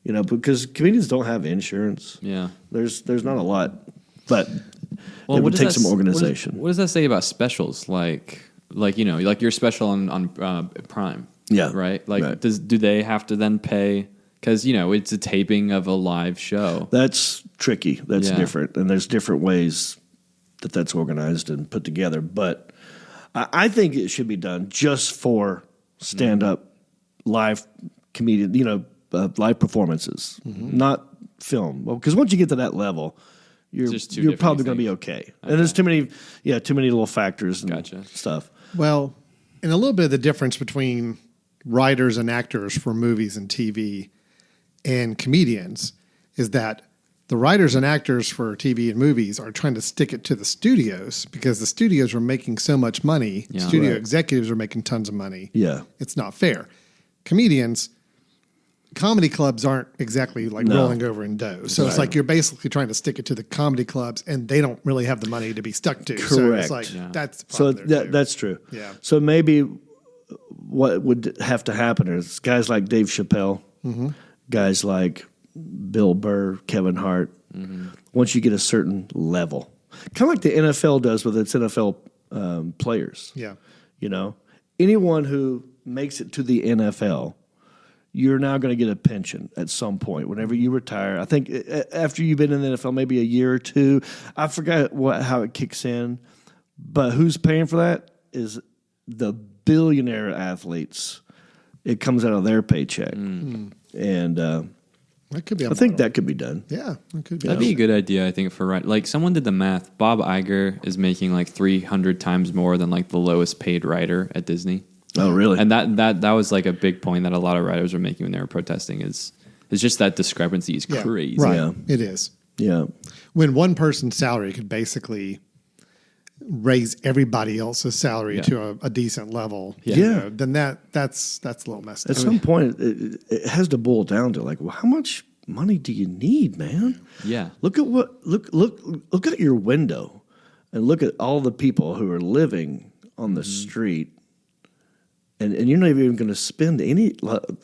You know, because comedians don't have insurance. yeah. There's not a lot, but it what would does take that some s- organization. What does that say about specials? Like you know, like your special on Prime. Yeah. Right. Like, Right. do they have to then pay? Because you know, it's a taping of a live show. That's tricky. That's Yeah. different, and there's different ways that that's organized and put together. But I think it should be done just for stand-up live comedian, you know, live performances, not film. Well, because once you get to that level, you're just too you're different, probably you going to be think? okay. And there's too many little factors and Gotcha. stuff. Well, and a little bit of the difference between writers and actors for movies and TV and comedians is that The writers and actors for TV and movies are trying to stick it to the studios because the studios are making so much money. Yeah. Studio executives are making tons of money. Yeah. It's not fair. Comedy clubs aren't exactly like rolling over in dough. So it's like you're basically trying to stick it to the comedy clubs and they don't really have the money to be stuck to. So Correct. it's like, that's the So problem there, too. that's true. Yeah. So maybe what would have to happen is guys like Dave Chappelle, guys like Bill Burr, Kevin Hart, once you get a certain level, kind of like the NFL does with its NFL players. Yeah. You know, anyone who makes it to the NFL, you're now going to get a pension at some point whenever you retire. I think after you've been in the NFL maybe a year or two, I forgot how it kicks in, but who's paying for that is the billionaire athletes. It comes out of their paycheck, and That could be. I think that could be done. Yeah, that could be. That'd be a good idea, I think, for like someone did the math. Bob Iger is making like 300 times more than like the lowest paid writer at Disney. Oh, really? And that was like a big point that a lot of writers were making when they were protesting is just that discrepancy is crazy. Right. Yeah. It is. Yeah. When one person's salary could basically raise everybody else's salary to a decent level, Yeah. then that's a little messed up. At some point, it has to boil down to like, well, how much money do you need, man? Yeah. Look at your window, and look at all the people who are living on the street, and you're not even going to spend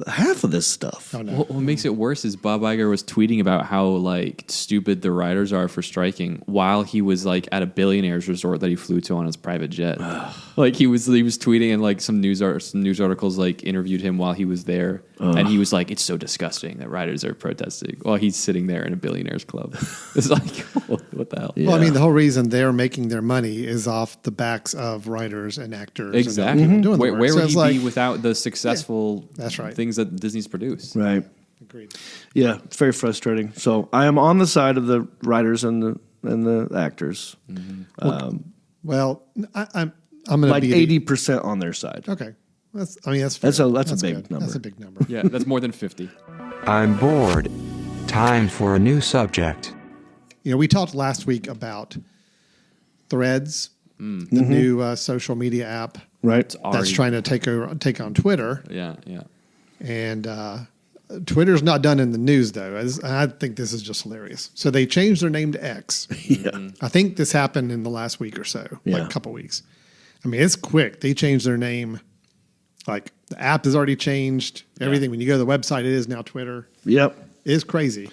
half of this stuff. Oh, no. What makes it worse is Bob Iger was tweeting about how like stupid the writers are for striking while he was like at a billionaire's resort that he flew to on his private jet. Like he was tweeting and like some news articles like interviewed him while he was there, and he was like, "It's so disgusting that writers are protesting while he's sitting there in a billionaire's club." It's like, what the hell? Yeah. Well, I mean, the whole reason they're making their money is off the backs of writers and actors. Exactly. And people doing the Where work. would So he it's be like, without the successful that's right. things that Disney's produced? Right. agreed. Yeah, it's very frustrating. So I am on the side of the writers and the actors. Well, I'm going to Like be 80% on their side. Okay, that's fair. That's a big good. number. That's a big number. Yeah, that's more than 50. I'm bored. Time for a new subject. You know, we talked last week about Threads, the new social media app Right. that's Already- trying to take on Twitter. Yeah. And Twitter's not done in the news, though. I think this is just hilarious. So they changed their name to X. Yeah. I think this happened in the last week or so, like Yeah. a couple weeks. I mean, it's quick. They changed their name. Like, the app has already changed. Everything. When you go to the website, it is now Twitter. Yep. It is crazy.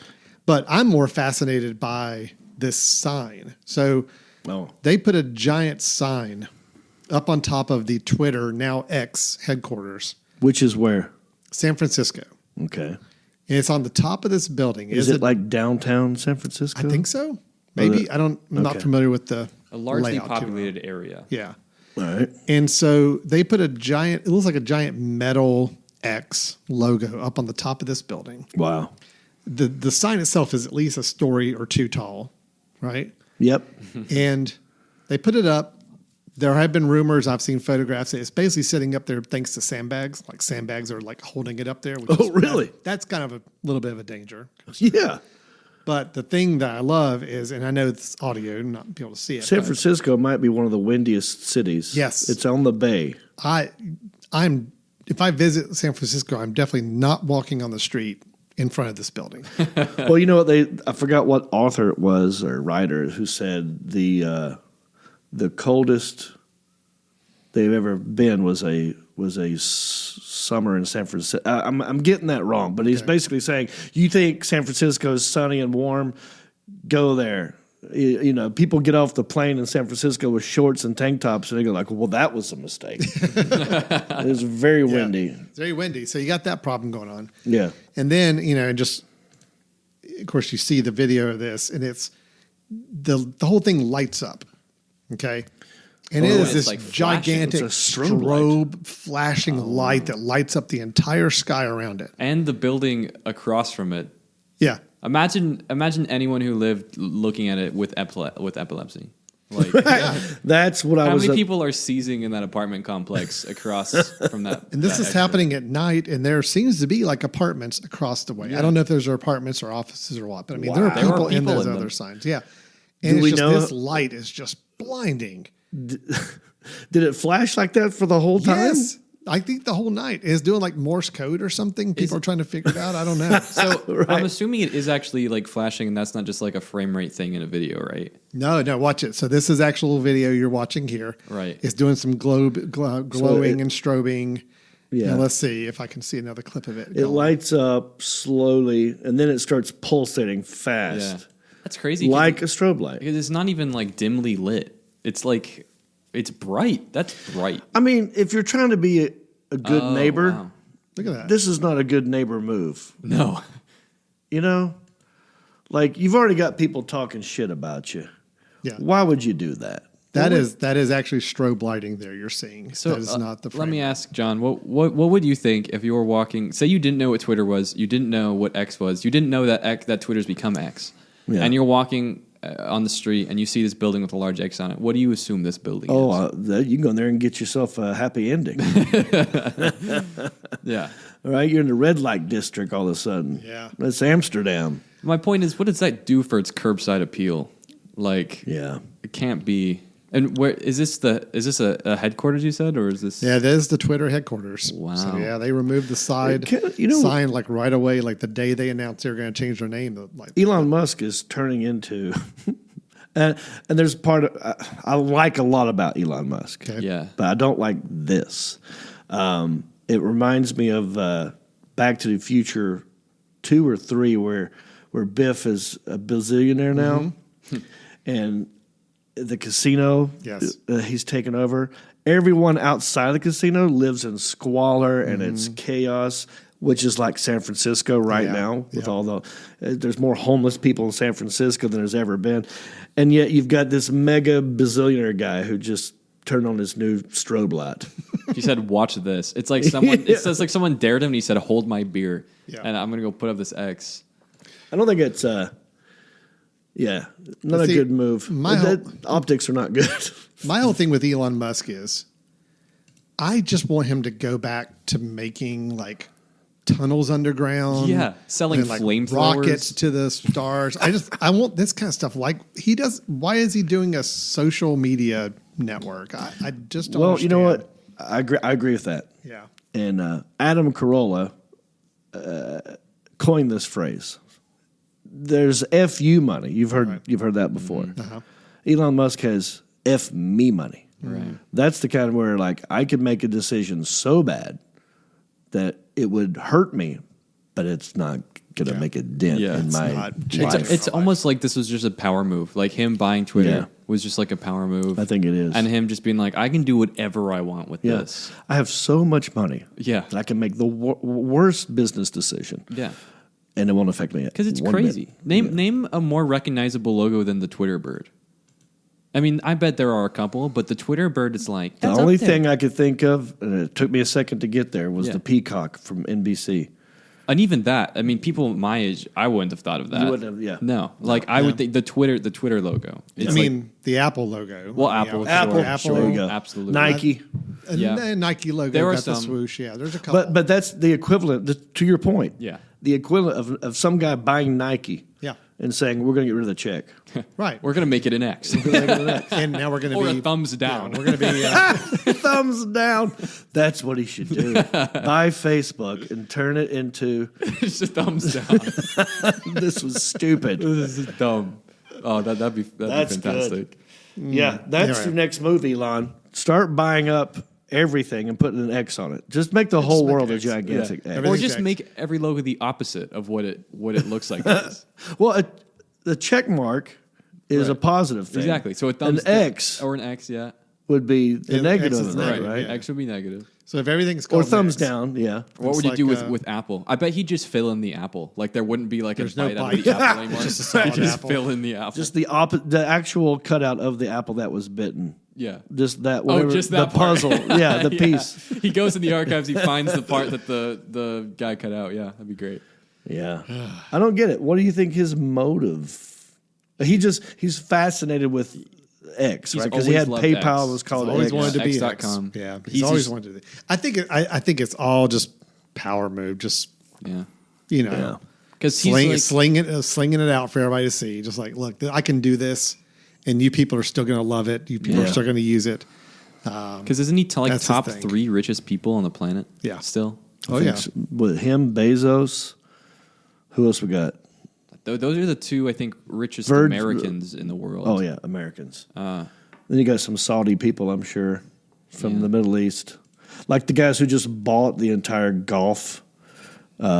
But I'm more fascinated by this sign. So Oh. they put a giant sign up on top of the Twitter, now X, headquarters, Which is where? San Francisco. Okay. And it's on the top top of this building. Is it like downtown San Francisco? I think so. Maybe. I'm not okay. familiar with the A largely layout too well. populated area. Yeah. All right. And so they put it looks like a giant metal X logo up on the top of this building. Wow. The sign itself is at least a story or two tall, right? Yep. And they put it up. There have been rumors. I've seen photographs. It's basically sitting up there thanks to sandbags. Like sandbags are like holding it up there. Which Oh, is really? That's kind of a little bit of a danger. Yeah. But the thing that I love is, and I know it's audio, I'm not be able to see it. San but Francisco might be one of the windiest cities. Yes. It's on the bay. If I visit San Francisco, I'm definitely not walking on the street in front of this building. Well, you know what? I forgot what author it was or writer who said the coldest they've ever been was a summer in San Francisco. I'm getting that wrong, but he's basically saying you think San Francisco is sunny and warm, go there. You know, people get off the plane in San Francisco with shorts and tank tops, and they go like, "Well, that was a mistake." It was very windy. It's very windy. So you got that problem going on. Yeah. And then, just, of course, you see the video of this, and it's the whole thing lights up. Okay. And it Oh, is it's this like flashing. gigantic It's a strobe flashing light that lights up the entire sky around it. And the building across from it. Yeah. Imagine anyone who lived looking at it with epilepsy. Like, That's what I how was. many people are seizing in that apartment complex across from that? And this that is extra? happening at night, and there seems to be like apartments across the way. I don't know if those are apartments or offices or what, but I mean, there are There are people in people those in other them. signs. Yeah. Do And it's we just know- this light is just blinding. Did it flash like that for the whole time? Yes. I think the whole night is doing like Morse code or something. People are trying to figure it out. I don't know. So I'm assuming it is actually like flashing, and that's not just like a frame rate thing in a video, right? No, watch it. So this is actual video you're watching here. Right. It's doing some glowing and strobing. Yeah. Now let's see if I can see another clip of it. It lights up slowly, and then it starts pulsating Yeah, fast, that's crazy. like a strobe light. because it's not even like dimly lit. It's like it's bright. That's bright. I mean, if you're trying to be a good Oh, neighbor, wow. Look at that. this is not a good neighbor move. No. You know, like you've already got people talking shit about you. Yeah. Why would you do that? That is actually strobe lighting there you're seeing. So that is not the frame. let me ask John, what would you think if you were walking? Say you didn't know what Twitter was, you didn't know what X was, you didn't know that Twitter's become X, Yeah. and you're walking on the street and you see this building with a large X on it. What do you assume this building is? You can go in there and get yourself a happy ending. Yeah. All right, you're in the red light district all of a sudden. Yeah. That's Amsterdam. My point is, what does that do for its curbside appeal? Like, Yeah. it can't be. And where is this? A headquarters you said, or is this? Yeah, that is the Twitter headquarters. Wow. So yeah, they removed the sign like right away, like the day they announced they were going to change their name. Like Elon Musk is turning into, and there's part of I like a lot about Elon Musk. Okay. Yeah. but I don't like this. It reminds me of Back to the Future 2 or 3, where Biff is a bazillionaire now, and the casino Yes. he's taken over. Everyone outside of the casino lives in squalor and it's chaos, which is like San Francisco right Yeah. now with Yeah. all the there's more homeless people in San Francisco than there's ever been, and yet you've got this mega bazillionaire guy who just turned on his new strobe light. He said, "Watch this." It's like someone. It says like someone dared him, and he said, "Hold my beer," Yeah. and I'm gonna go put up this X. I don't think it's not a See, good move. Optics are not good. my whole thing with Elon Musk is, I just want him to go back to making like tunnels underground. Yeah, selling and, like, flamethrowers. rockets to the stars. I want this kind of stuff. Like he does. Why is he doing a social media network? I just don't. Well, you know understand. what? I agree with that. Yeah. And Adam Carolla coined this phrase. There's FU money. You've heard that before. Elon Musk has F me money. Right. That's the kind of where like I could make a decision so bad that it would hurt me, but it's not going to make a dent Yeah, in it's my not. life. It's almost like this was just a power move. Like him buying Twitter Yeah. was just like a power move. I think it is. And him just being like, I can do whatever I want with Yeah. this. I have so much money. Yeah. that I can make the worst business decision. Yeah. And it won't affect me. Because it's one crazy. bit. Name a more recognizable logo than the Twitter bird. I mean, I bet there are a couple, but the Twitter bird is like, The that's only up there. thing I could think of, and it took me a second to get there, was Yeah. the peacock from NBC. And even that, I mean, people my age, I wouldn't have thought of that. You wouldn't have, yeah. No, like I would think the Twitter logo. It's I mean, the Apple logo. Well, Yeah. Apple, Apple, sure, there you go. absolutely. Nike. And Yeah. the Nike logo There are got the some. swoosh. Yeah, there's a couple. But that's the equivalent, to your point. Yeah. The equivalent of some guy buying Nike Yeah. and saying, we're going to get rid of the check. right. We're gonna make it an X And now we're going to or be a thumbs down. We're going to be Thumbs down. That's what he should do. Buy Facebook and turn it into, It's just thumbs down. this was stupid. This is dumb. Oh, that'd be That's fantastic. Yeah, that's Yeah, your right. next move, Elon. Start buying up everything and putting an X on it. Just make the whole make world a X. gigantic X. Or Everything's just X. make every logo the opposite of what it looks like. It is. Well, the check mark is a Right. positive thing. Exactly. So a An thumbs down- X or an X, yeah. would be the Yeah, negative X is of that, negative, right? yeah. X would be negative. so if everything's Or called thumbs X, down, yeah. What It's would you do like, with Apple? I bet he'd just fill in the apple. Like there wouldn't be like There's a no bite out bite. of the apple anymore. Just a solid He'd just apple. fill in the apple. Just the the actual cutout of the apple that was bitten. yeah. Just that, whatever, just that the part. puzzle. Yeah, the piece. He goes in the archives. He finds the part that the guy cut out. Yeah, that'd be great. Yeah. I don't get it. What do you think his motive? He's fascinated with X, He's right? Because he always had loved PayPal X. was called always X. wanted to be X.com. X. Yeah, he's He's always just- wanted to be. I think it's all just power move. Just Yeah. Yeah. Because he's slinging it out for everybody to see. Just like, look, I can do this, and you people are still going to love it. You people are still going to use it. because isn't he like That's his top thing. 3 richest people on the planet? Yeah. Still. Oh yeah, With him, Bezos. Who else we got? Those are the 2, I think, richest Virgin- Americans in the world. Oh yeah, Americans. Then you got some Saudi people, I'm sure, from the Middle East, like the guys who just bought the entire Golf. they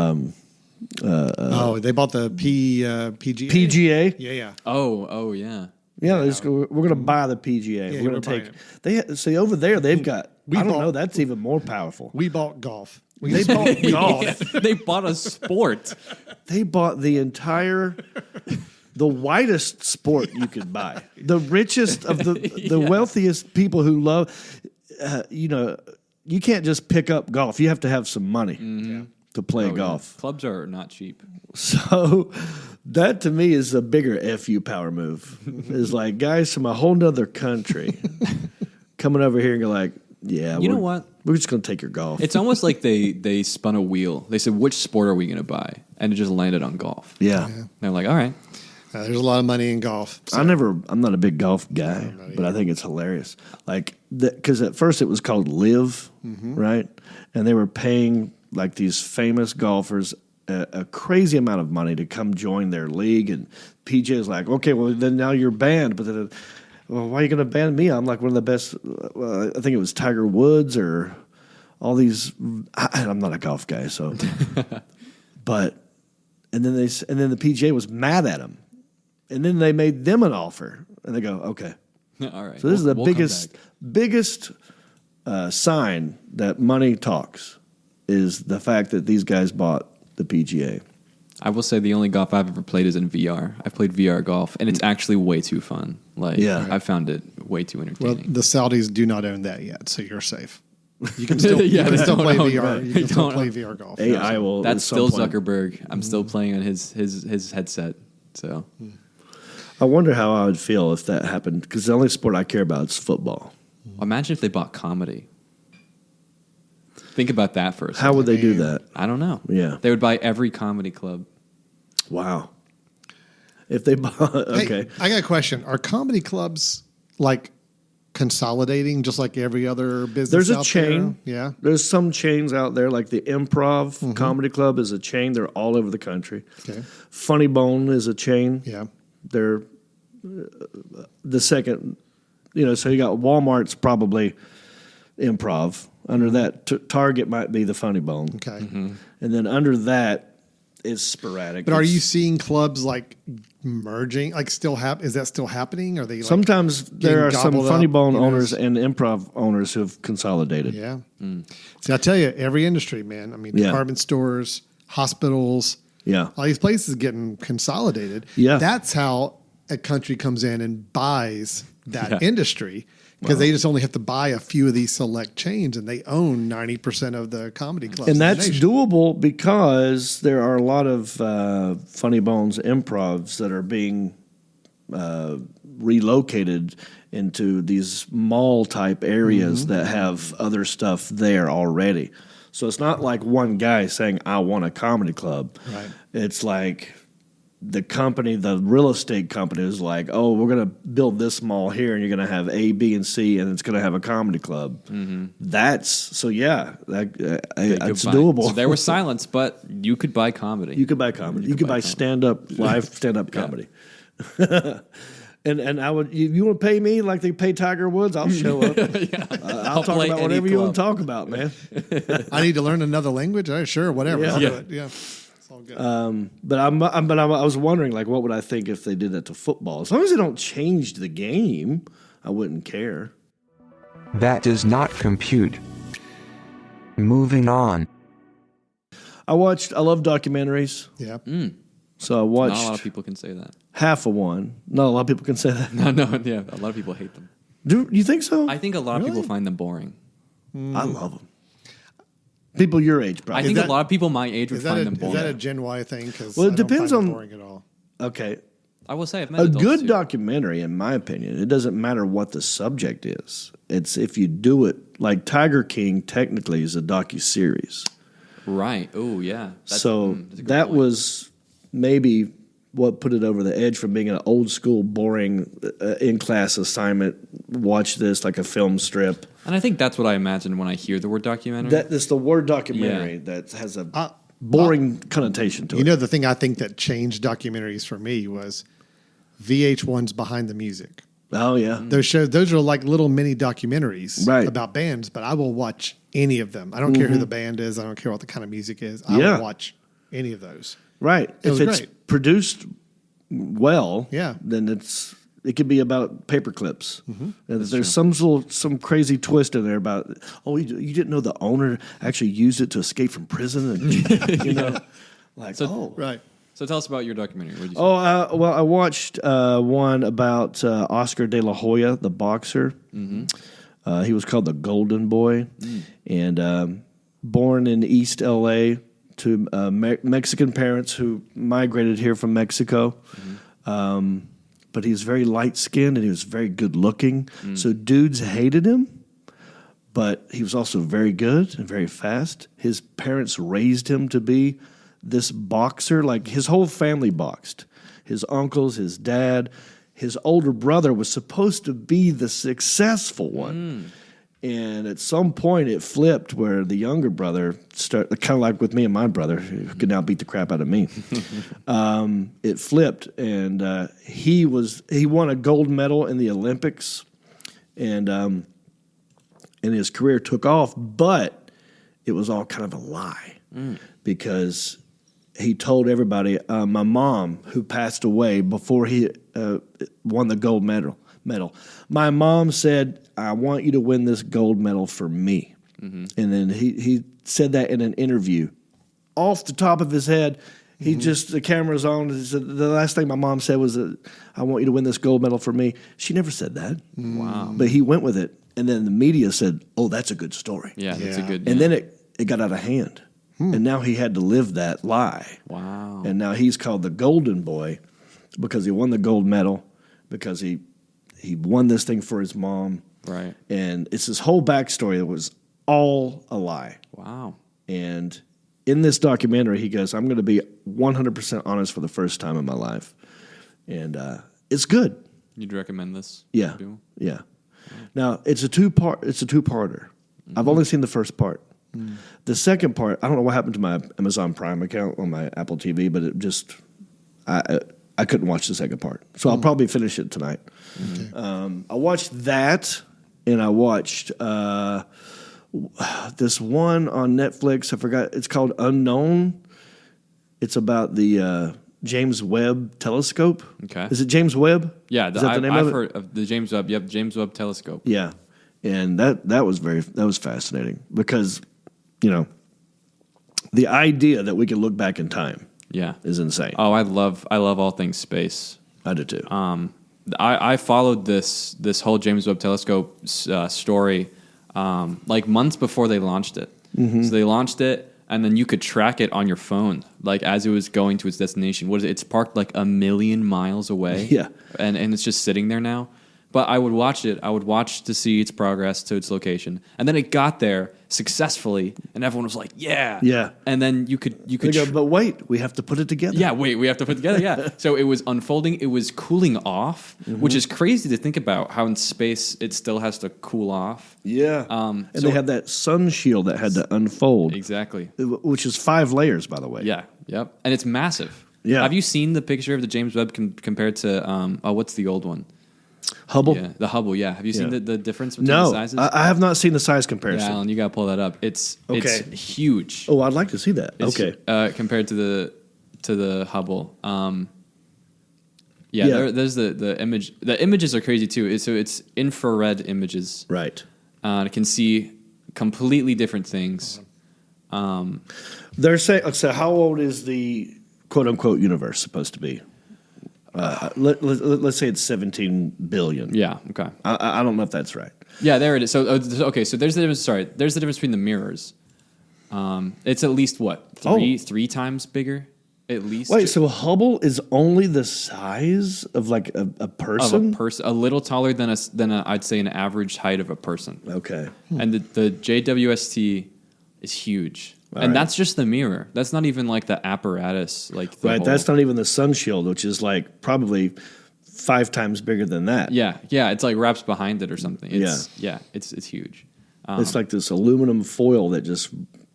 bought the PGA. PGA. Yeah. Oh, yeah. Yeah, they just go, we're going to buy the PGA. Yeah, we're going we're to take. buying They see over there. They've got. We I don't bought- know. That's even more powerful. We bought golf. They bought golf. They bought a sport. They bought the entire, the widest sport you could buy. The richest of the wealthiest people who love, you can't just pick up golf. You have to have some money to play golf. Clubs are not cheap. So that to me is a bigger FU power move. Is like guys from a whole nother country coming over here and go like, yeah, You know what? We're just going to take your golf. It's almost like they spun a wheel. They said, which sport are we going to buy? And it just landed on golf. yeah. They're like, all right. There's a lot of money in golf. So. I'm not a big golf guy, but I think it's hilarious. Like, because at first it was called Live, right? And they were paying like these famous golfers a crazy amount of money to come join their league. And PJ is like, okay, well, then now you're banned. But then, well, why are you going to ban me? I'm like one of the best. I think it was Tiger Woods or all these. I'm not a golf guy, so. But, and then the PGA was mad at him. And then they made them an offer, and they go, "Okay." All right. So this is the We'll come biggest sign that money talks is the fact that these guys bought the PGA. I will say the only golf I've ever played is in VR. I've played VR golf, and it's actually way too fun. Like, Yeah. I found it way too Well, entertaining. the Saudis do not own that yet, so you're safe. You can still, Yeah, you can they still don't play own VR. that. You They can still don't play own- VR golf. AI will. That's at some still point- Zuckerberg. I'm still playing on his headset. So I wonder how I would feel if that happened because the only sport I care about is football. imagine if they bought comedy. Think about that for a second. How would they do that? I don't know. Yeah. They would buy every comedy club. Wow. If they bought, okay. Hey, I got a question. Are comedy clubs like consolidating just like every other business There's a out chain. there? Yeah. There's some chains out there, like the Improv Comedy Club is a chain. They're all over the country. Okay. Funny Bone is a chain. Yeah. They're the second, so you got Walmart's probably Improv. Under that, Target might be the Funny Bone. Okay. And then under that is sporadic. But are It's- you seeing clubs like merging? Like is that still happening? Are they like Sometimes there are some gobbled Funny up, Bone owners and Improv owners who have consolidated. Yeah. See, I tell you, every industry, man. I mean, Yeah. department stores, hospitals, Yeah. all these places getting consolidated. Yeah. That's how a country comes in and buys that industry because they just only have to buy a few of these select chains and they own 90% of the comedy clubs. And in the that's nation. doable because there are a lot of Funny Bones improvs that are being relocated into these mall type areas that have other stuff there already. So it's not like one guy saying, I want a comedy club. Right. It's like the company, the real estate company is like, oh, we're going to build this mall here and you're going to have A, B, and C, and it's going to have a comedy club. It's doable. So there was silence, but you could buy comedy. You could buy comedy. You could buy live stand up comedy. And I would, if you want to pay me like they pay Tiger Woods, I'll show up. I'll talk play about any whatever you want to club. talk about, man. I need to learn another language. Sure, whatever. Yeah. I'll Yeah. do it. Yeah. It's all good. I was wondering, like, what would I think if they did that to football? As long as they don't change the game, I wouldn't care. That does not compute. Moving on. I love documentaries, yeah. so I watched Not a lot of people can say that. half of one. Not a lot of people can say that. No, yeah, a lot of people hate them. Do you think so? I think a lot of people find them boring. I love them. People your age, I probably. think that- a lot of people my age would Is find that them a boring. Gen Y thing? Because Well, it depends find on- them boring at all. Okay. I will say I've met A adults good too. documentary, in my opinion, it doesn't matter what the subject is. It's if you do it like Tiger King. Technically, is a docuseries. Right. Oh, yeah. That's a good point. was maybe what put it over the edge from being an old school, boring in class assignment. Watch this like a film strip. And I think that's what I imagine when I hear the word documentary. It's the word documentary that has a boring connotation to it. You know, the thing I think that changed documentaries for me was VH1's Behind the Music. Oh yeah, Those are like little mini documentaries about bands, but I will watch any of them. I don't care who the band is. I don't care what the kind of music is. I will watch any of those. Right. If it's great. produced well, Yeah. then it could be about paper clips. And there's some crazy twist in there about you didn't know the owner actually used it to escape from prison, and you know, like Right. So tell us about your documentary. What did you well, I watched one about Oscar De La Hoya, the boxer. He was called the Golden Boy, and born in East L.A. to Mexican parents who migrated here from Mexico. But he was very light-skinned and he was very good-looking. So dudes hated him, but he was also very good and very fast. His parents raised him to be this boxer. Like, his whole family boxed. His uncles, his dad. His older brother was supposed to be the successful one. And at some point it flipped where the younger brother started, kind of like with me and my brother, who could now beat the crap out of me. It flipped, and he won a gold medal in the Olympics, and his career took off, but it was all kind of a lie because he told everybody, my mom, who passed away before he won the gold medal, my mom said, I want you to win this gold medal for me. And then he said that in an interview. Off the top of his head, the camera's on. He said, the last thing my mom said was, I want you to win this gold medal for me. She never said that. Wow. But he went with it. And then the media said, oh, that's a good story. Yeah, that's a good. And then it got out of hand. And now he had to live that lie. Wow. And now he's called the Golden Boy because he won the gold medal, because he won this thing for his mom. Right. And it's this whole backstory that was all a lie. Wow. And in this documentary, he goes, I'm going to be 100% honest for the first time in my life. And it's good. You'd recommend this? Yeah. to people? Yeah. Now, it's a two-parter. I've only seen the first part. The second part, I don't know what happened to my Amazon Prime account on my Apple TV, but it just, I couldn't watch the second part. So I'll probably finish it tonight. I watched that, and I watched this one on Netflix. I forgot. It's called Unknown. It's about the James Webb telescope. Okay. Is it James Webb? Yeah, Is that the name of I've it? heard of the James Webb. Yep, James Webb Telescope. Yeah, and that was fascinating because, you know, the idea that we can look back in time Yeah. is insane. Oh, I love all things space. I do too. I followed this whole James Webb Telescope story like months before they launched it. So they launched it, and then you could track it on your phone, like as it was going to its destination. What is it? It's parked like 1 million miles away. Yeah. and it's just sitting there now. But I would watch it. I would watch to see its progress to its location, and then it got there successful,y and everyone was like, "Yeah, Yeah." And then you could They go, but wait, we have to put it together. yeah, wait, we have to put it together. Yeah. So it was unfolding. It was cooling off, which is crazy to think about how in space it still has to cool off. Yeah. And they had that sun shield that had to unfold, Exactly. which is 5 layers, by the way. Yeah. Yep. And it's massive. Yeah. Have you seen the picture of the James Webb compared to, what's the old one? Hubble? Yeah, the Hubble, yeah. Have you seen Yeah. the difference between No, the sizes? I have not seen the size Yeah, comparison. Alan, you got to pull that up. It's huge. Oh, I'd like to see that. It's, Okay. Compared to the Hubble. Yeah. There's the image. The images are crazy too. So it's infrared images. Right. It can see completely different things. They're saying, so how old is the quote-unquote universe supposed to be? Let's say it's 17 billion. Yeah. Okay. I don't know if that's right. Yeah. There it is. So okay. So there's the difference. Sorry. There's the difference between the mirrors. It's at least what three times bigger. At least. Wait, so Hubble is only the size of like a of person? a person, a little taller than I'd say an average height of a person. Okay. And the JWST is huge. And right. that's just the mirror. That's not even like the apparatus. Like the Right, whole, that's not even the sun shield, which is like probably 5 times bigger than that. Yeah, it's like wraps behind it or something. It's huge. It's like this aluminum foil that just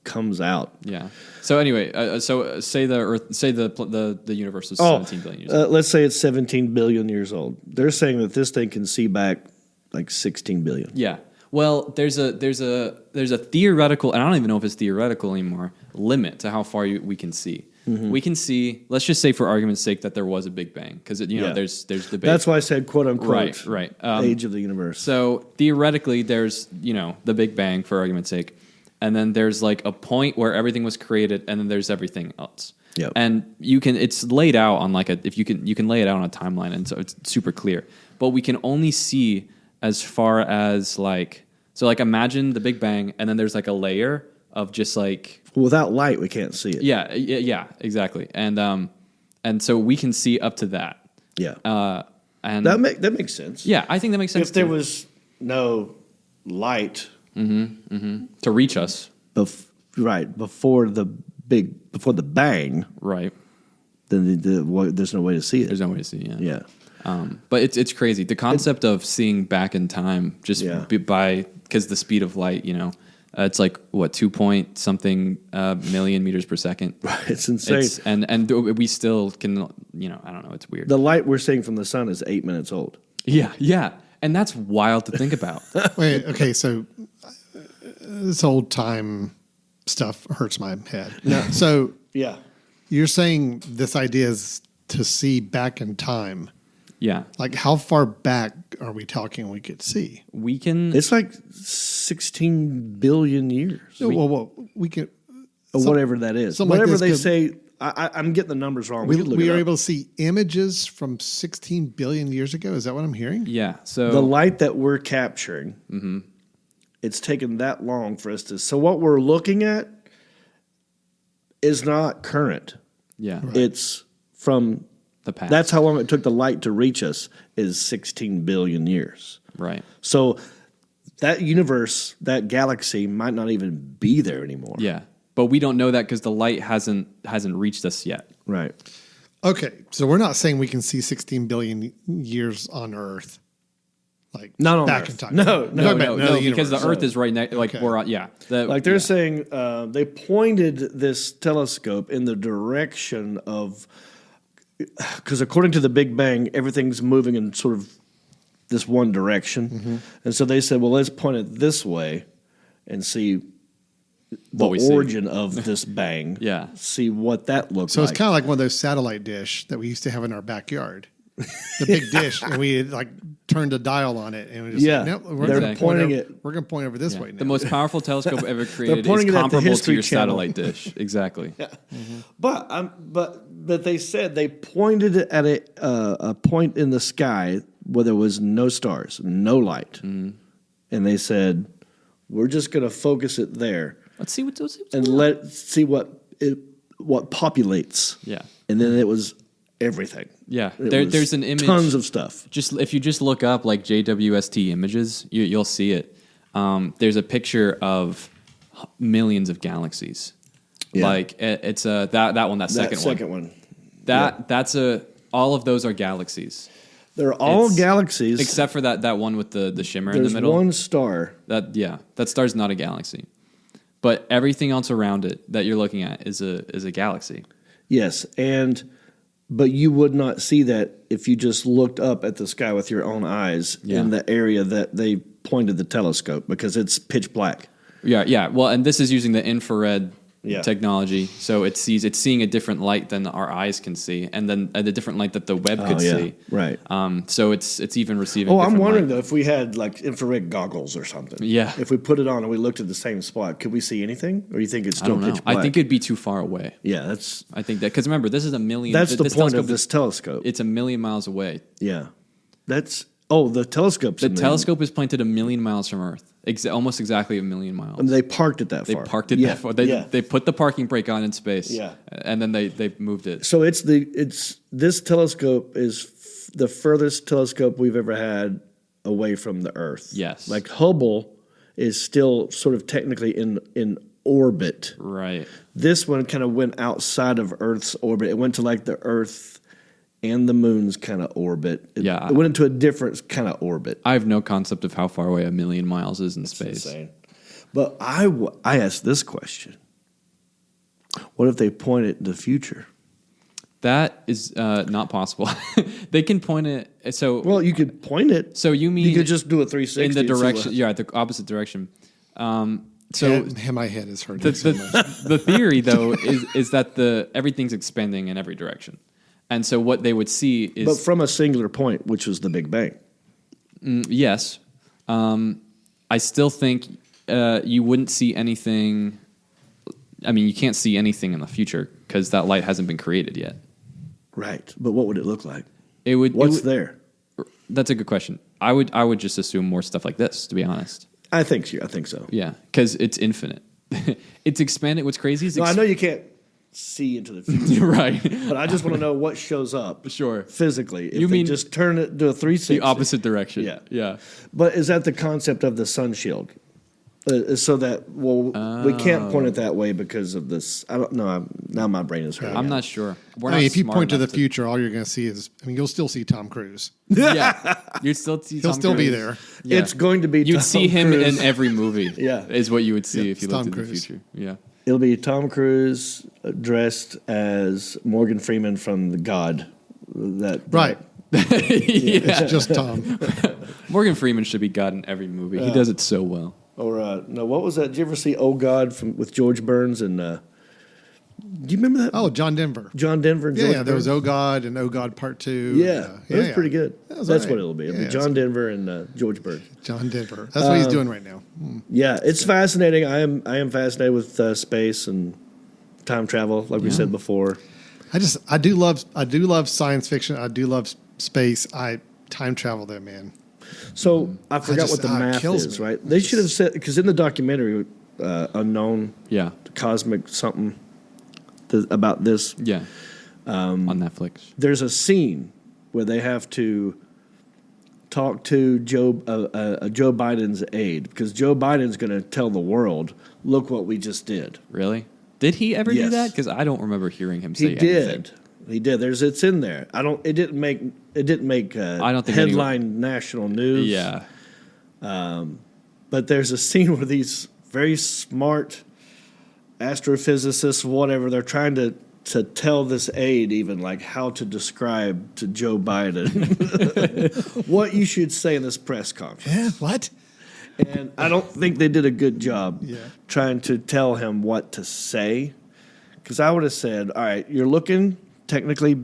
comes out. Yeah. So anyway, so say the Earth, say the universe is 17 billion years old. Let's say it's 17 billion years old. They're saying that this thing can see back like 16 billion. Yeah. Well, there's a theoretical, and I don't even know if it's theoretical anymore, limit to how far we can see. Mm-hmm. We can see. Let's just say, for argument's sake, that there was a Big Bang, because there's debate. That's why I said "quote unquote" right. Age of the universe. So theoretically, there's the Big Bang, for argument's sake, and then there's like a point where everything was created, and then there's everything else. Yep. And it's laid out on you can lay it out on a timeline, and so it's super clear. But we can only see as far as imagine the Big Bang, and then there's like a layer of just like without light we can't see it. Yeah, exactly. And so we can see up to that. Yeah. And that makes sense. Yeah, I think that makes sense. If there was no light to reach us, before the bang, right, then there's no way to see it. There's no way to see. Yeah. But it's crazy. The concept of seeing back in time because the speed of light, it's like what 2 point something million meters per second. It's insane. And we still can, I don't know. It's weird. The light we're seeing from the sun is 8 minutes old. Yeah, and that's wild to think about. Wait, okay, so this old time stuff hurts my head. So Yeah. you're saying this idea is to see back in time. Yeah. Like, how far back are we talking we could see? We can. It's like 16 billion years. We can. Whatever that is. Whatever they say. I'm getting the numbers wrong. We are able to see images from 16 billion years ago. Is that what I'm hearing? Yeah. So the light that we're capturing, it's taken that long for us to. So what we're looking at is not current. Yeah. Right. It's from the past. That's how long it took the light to reach us is 16 billion years. Right. So that universe, that galaxy might not even be there anymore. Yeah. But we don't know that because the light hasn't reached us yet. Right. Okay, so we're not saying we can see 16 billion years on Earth, like not on back Earth. in time. No, because the Earth is right next. Like Okay. we're on. Yeah. They're saying they pointed this telescope in the direction of, because according to the Big Bang, everything's moving in sort of this one direction, and so they said, well, let's point it this way and see the origin of this bang. Yeah. See what that looks So like. it's kind of like one of those satellite dish that we used to have in our backyard. The big dish, and we had, like turned a dial on it, and we just nope, we're they're gonna pointing point it. We're going to point over this way now. The most powerful telescope ever created is pointing it at the comparable to History your Channel. satellite dish. Exactly. But they said they pointed it at a point in the sky where there was no stars, no light, and they said, we're just going to focus it there. Let's see what's and let's see what populates. Yeah. And then it was everything. Yeah. It There's was an image. Tons of stuff. If you just look up like JWST images, you'll see it. There's a picture of millions of galaxies. Yeah. Like it's that second one. That's all of those are galaxies. They're all galaxies except for that one with the shimmer in the There's middle. one star. That star's not a galaxy. But everything else around it that you're looking at is a galaxy. Yes, but you would not see that if you just looked up at the sky with your own eyes in the area that they pointed the telescope, because it's pitch black. Yeah. Well, and this is using the infrared technology, so it's seeing a different light than our eyes can see, and then a different light that the web could see. Right. So it's even receiving. I'm wondering light. though if we had like infrared goggles or something. Yeah. If we put it on and we looked at the same spot, could we see anything, or you think it's still I don't know. pitch black? I think it'd be too far away. Yeah, I think that because remember this is a million. That's the point of this telescope. It's a million miles away. Yeah, Oh, the telescope's The telescope is planted 1 million miles from Earth, almost exactly 1 million miles. And they parked it that They far. parked it that far. They put the parking brake on in space. Yeah. And then they moved it. So this telescope is the furthest telescope we've ever had away from the Earth. Yes. Like Hubble is still sort of technically in orbit. Right. This one kind of went outside of Earth's orbit. It went to like the Earth and the Moon's kind of orbit. It went into a different kind of orbit. I have no concept of how far away 1 million miles is in space. Insane. But I asked this question. What if they point it in the future? That is not possible. They can point it. So Well, you could point it. So you mean you could just do a 360 in the and see direction? what- Yeah, the opposite direction. So My head is hurting so much. the theory though is that everything's expanding in every direction, and so what they would see is But from a singular point, which was the Big Bang. yes. I still think you wouldn't see anything. I mean, you can't see anything in the future because that light hasn't been created yet. Right. But what would it look like? What's there? That's a good question. I would just assume more stuff like this, to be honest. I think so. Yeah, because it's infinite. It's expanded. What's crazy is No, I know you can't see into the future, you're right. but I just want to know what shows up Sure. physically. If You they mean just turn it, do a 360. The opposite direction. Yeah. Yeah. But is that the concept of the sun shield? So that, we can't point it that way because of this. I don't know. Now my brain is hurting. I'm not sure. We're I mean, not if you smart point to the enough future, all you're going to see is, you'll still see Tom Cruise. Yeah. You'd still see He'll Tom still be Cruise. there. Yeah. It's going to be You'd Tom see him Cruise. in every movie. Yeah. Is what you would see Yeah, if you it's looked Tom in the Cruise. future. Yeah. It'll be Tom Cruise dressed as Morgan Freeman from The God. Right. Yeah. It's just Tom. Morgan Freeman should be God in every movie. He does it so well. Or no, what was that? Did you ever see Oh God with George Burns and? Do you remember that? Oh, John Denver. John Denver and George Yeah, there was Burns? Oh God and Oh God Part 2. Yeah, that was pretty good. That was That's all right. what it'll be. It'll Yeah, be John Denver and George Burns. John Denver. That's what he's doing right now. Yeah, it's fascinating. I am fascinated with space and time travel, like we said before. I do love science fiction. I do love space. Time travel though, man. So I forgot what the it math kills is, me. right? They should have said, because in the documentary, Unknown, Yeah. Cosmic something, about this, Yeah. On Netflix. there's a scene where they have to talk to Joe Biden's aide, because Joe Biden's going to tell the world, look what we just did. Really? Did he ever do Yes. that? Because I don't remember hearing him say He did. anything. He did. It's in there. It didn't make I don't think headline national news. Yeah. But there's a scene where these very smart astrophysicists, whatever, they're trying to tell this aide even like how to describe to Joe Biden what you should say in this press conference. Yeah, what? And I don't think they did a good job Yeah. trying to tell him what to say. Because I would have said, all right, you're looking technically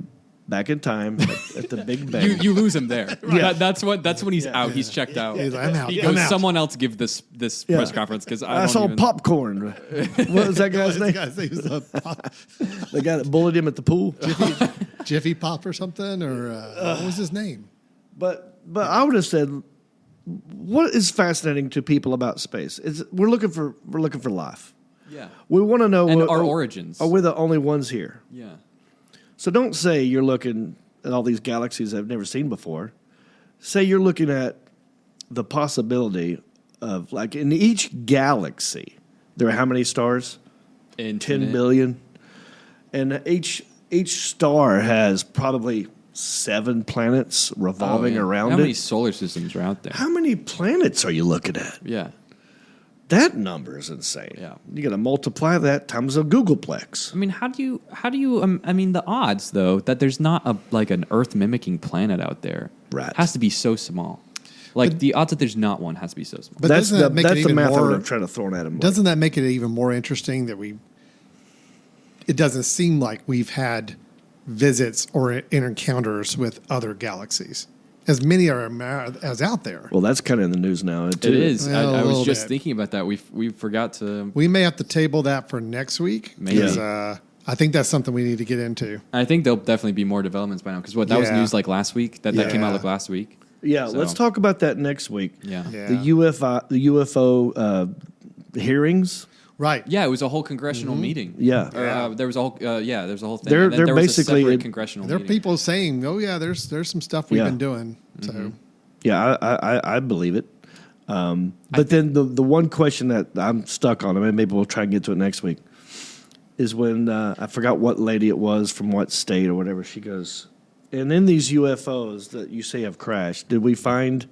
back in time at the Big Bang. You lose him there. Yeah. That's when he's out. He's checked out. He's like, I'm out. He I'm goes, out. someone else give this Yeah. press conference because I I saw don't even... popcorn. What was that guy's name? The guy that bullied him at the pool. Jiffy Pop or something, or what was his name? But I would have said, what is fascinating to people about space is we're looking for life. Yeah. We want to know And our origins. Are we the only ones here? Yeah. So don't say you're looking at all these galaxies I've never seen before. Say you're looking at the possibility of, like, in each galaxy, there are how many stars? 10 billion. And each star has probably 7 planets revolving around How it. many solar systems are out there? How many planets are you looking at? Yeah. That number is insane. Yeah. You got to multiply that times a Googleplex. I mean, how do you? I mean, the odds though that there's not an Earth mimicking planet out there Right. has to be so small. Like the odds that there's not one has to be so small. But That's doesn't that make it the even math I would more? have tried to throw at him. Doesn't that make it even more interesting that it doesn't seem like we've had visits or encounters with other galaxies, as many are as out there. Well, that's kind of in the news now, too. It is. Well, I a was little just bit. thinking about that. We forgot to. We may have to table that for next week. Maybe. 'Cause, I think that's something we need to get into. I think there'll definitely be more developments by now because that was Yeah. news like last week. That came out Yeah. like last week. Yeah, So- let's talk about that next week. Yeah. Yeah. The UFO hearings. Right. Yeah, it was a whole congressional meeting. Yeah. Or, there was a whole there's a whole thing. They're- And then they're there was basically a separate in- congressional There are meeting. people saying, "Oh yeah, there's some stuff we've Yeah. been doing." So Yeah, I believe it. But then the one question that I'm stuck on, I mean, maybe we'll try and get to it next week, is when I forgot what lady it was from what state or whatever. She goes, and in these UFOs that you say have crashed, did we find,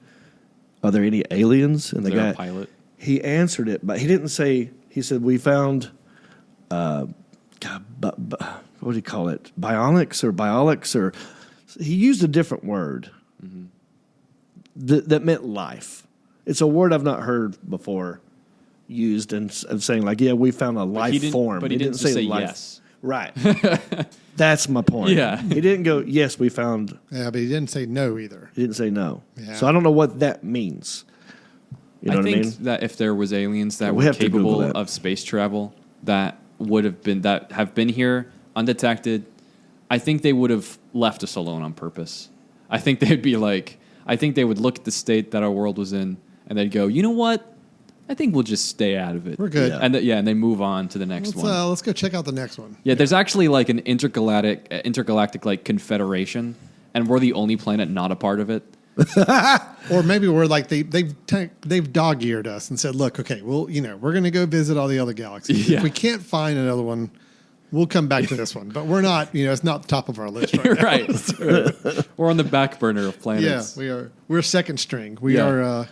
are there any aliens? And Is there a pilot? he answered it, but he didn't say, he said, we found, what do you call it? Bionics or he used a different word that meant life. It's a word I've not heard before used and saying like, yeah, we found a life form. But he didn't say life. yes. Right. That's my point. Yeah. He didn't go, yes, we found. yeah, but he didn't say no either. He didn't say no. Yeah. So I don't know what that means. You know I what think I mean? that if there was aliens that We were have to Google capable that. of space travel that have been here undetected, I think they would have left us alone on purpose. I think they'd be like, I think they would look at the state that our world was in and they'd go, you know what? I think we'll just stay out of it. We're good. Yeah. And and they move on to the next one. Let's go check out the next one. Yeah, there's actually like an intergalactic like confederation, and we're the only planet not a part of it. Or maybe we're like they've dog-eared us and said, "Look, okay, well, we're going to go visit all the other galaxies. Yeah. If we can't find another one, we'll come back to this one. But we're not, it's not the top of our list right now." Right. We're on the back burner of Yeah, planets. we are. We're second string. We Yeah. are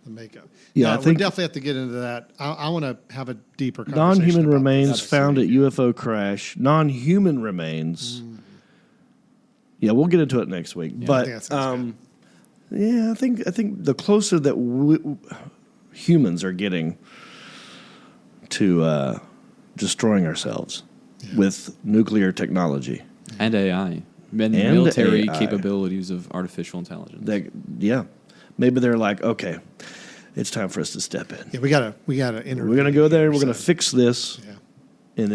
the makeup. Yeah, No, I we think- definitely have to get into that. I want to have a deeper conversation. Non-human about remains this. found at UFO crash. Non-human remains. Yeah, we'll get into it next week. I But think that sounds yeah, I think the closer that humans are getting to Yeah. destroying ourselves with nuclear technology, And AI. And And military AI. capabilities of artificial intelligence. yeah, maybe they're like, okay, it's time for us to step in. Yeah, we gotta intervene. We're gonna go there. here, We're gonna so, fix this, Yeah. and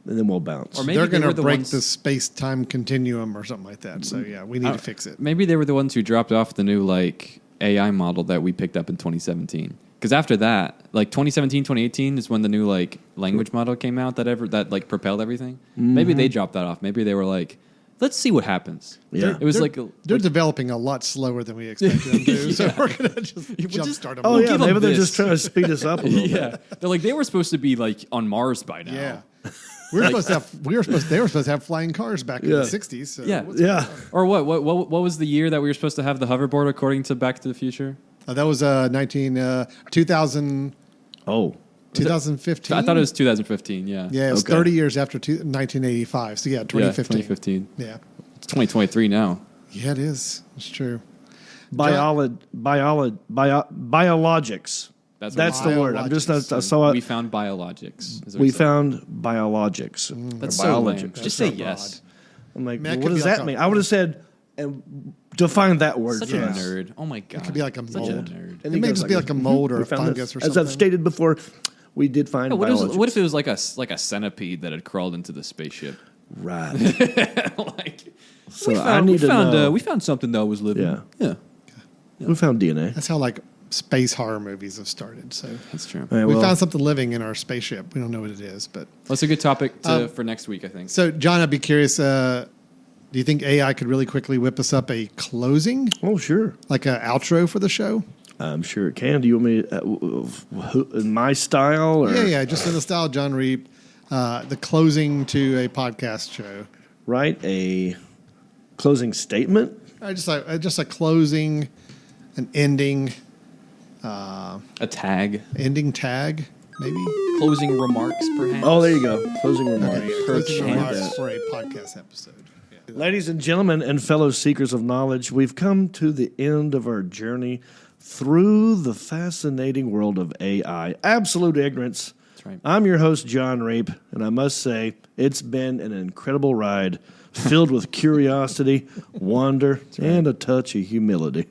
then we'll bounce. Or maybe They're they were gonna the break ones- the space-time continuum or something like that. So yeah, we need to fix it. Maybe they were the ones who dropped off the new like AI model that we picked up in 2017. Because after that, like 2017, 2018 is when the new like language model came out that like propelled everything. Maybe they dropped that off. Maybe they were like, let's see what happens. Yeah. It was They're- like they're developing a lot slower than we expected them to. So we're gonna just just- jumpstart them. Oh We'll yeah, give 'em maybe they're this. just trying to speed us up a little bit. yeah. They're like they were supposed to be like on Mars by now. Yeah. They were supposed to have flying cars back in Yeah. the 60s. So Yeah. what's Yeah. Or what was the year that we were supposed to have the hoverboard according to Back to the Future? that was 2000, Oh, 2015. I thought it was 2015. Yeah. Yeah, it was Okay. 30 years after 1985. So yeah, 2015. 2015. Yeah. It's 2023 now. Yeah, it is. It's true. biologics. That's That's what the word. I'm just not. I Biologics. saw we it. found biologics. is what We he said. found biologics. That's Or so lame. biologics. Just say so yes. I'm like, Man, it what could does be like that a- mean? I would have said, and define that word Such for a us. nerd. Oh my god. could be like a Such a mold. nerd. And It he may goes just be like a mold or "We a found fungus this." or As I've something. stated before, we did find Yeah, biologics. what if it was like a centipede that had crawled into the spaceship? Right. Like So I need to know. we found something that was living. Yeah. We found DNA. That's how like space horror movies have started. So That's true. All right, we well, found something living in our spaceship. We don't know what it is, but That's a good topic for next week, I think. so John, I'd be curious. Do you think AI could really quickly whip us up a closing, Oh, sure. like an outro for the show? I'm sure it can. Do you want me in my style? Or? Yeah, just in the style of Jon Reep, the closing to a podcast show. Right? A closing statement? Just a closing, an ending, A tag, ending tag, maybe. closing remarks, perhaps. Oh, there you go. Closing remarks. Okay, closing Perchance. remarks for a podcast episode. Yeah. Ladies and gentlemen and fellow seekers of knowledge, we've come to the end of our journey through the fascinating world of AI. Absolute ignorance. That's right. I'm your host, Jon Reep, and I must say it's been an incredible ride filled with curiosity, wonder, and a touch of humility.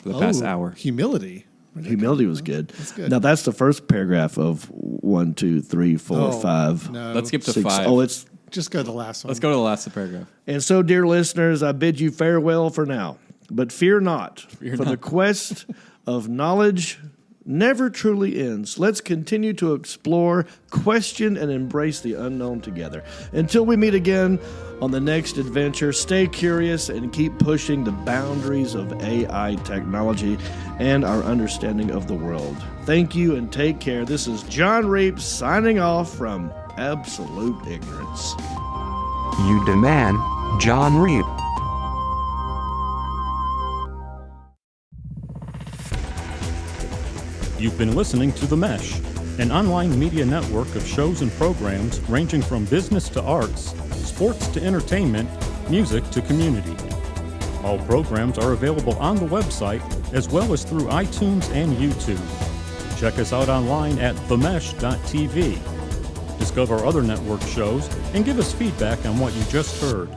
For the past Oh, hour. Humility. Humility was good. That's good. Now, that's the first paragraph of 1, 2, 3, 4, Oh, 5, No. Let's skip to 6. 5. Oh, it's. Just go to the last one. Let's go to the last paragraph. And so, dear listeners, I bid you farewell for now. But fear not, for the quest of knowledge never truly ends. Let's continue to explore, question, and embrace the unknown together. Until we meet again on the next adventure, stay curious and keep pushing the boundaries of AI technology and our understanding of the world. Thank you and take care. This is Jon Reep signing off from Absolute Ignorance. You demand, Jon Reep. You've been listening to The Mesh, an online media network of shows and programs ranging from business to arts, sports to entertainment, music to community. All programs are available on the website as well as through iTunes and YouTube. Check us out online at themesh.tv. Discover other network shows and give us feedback on what you just heard.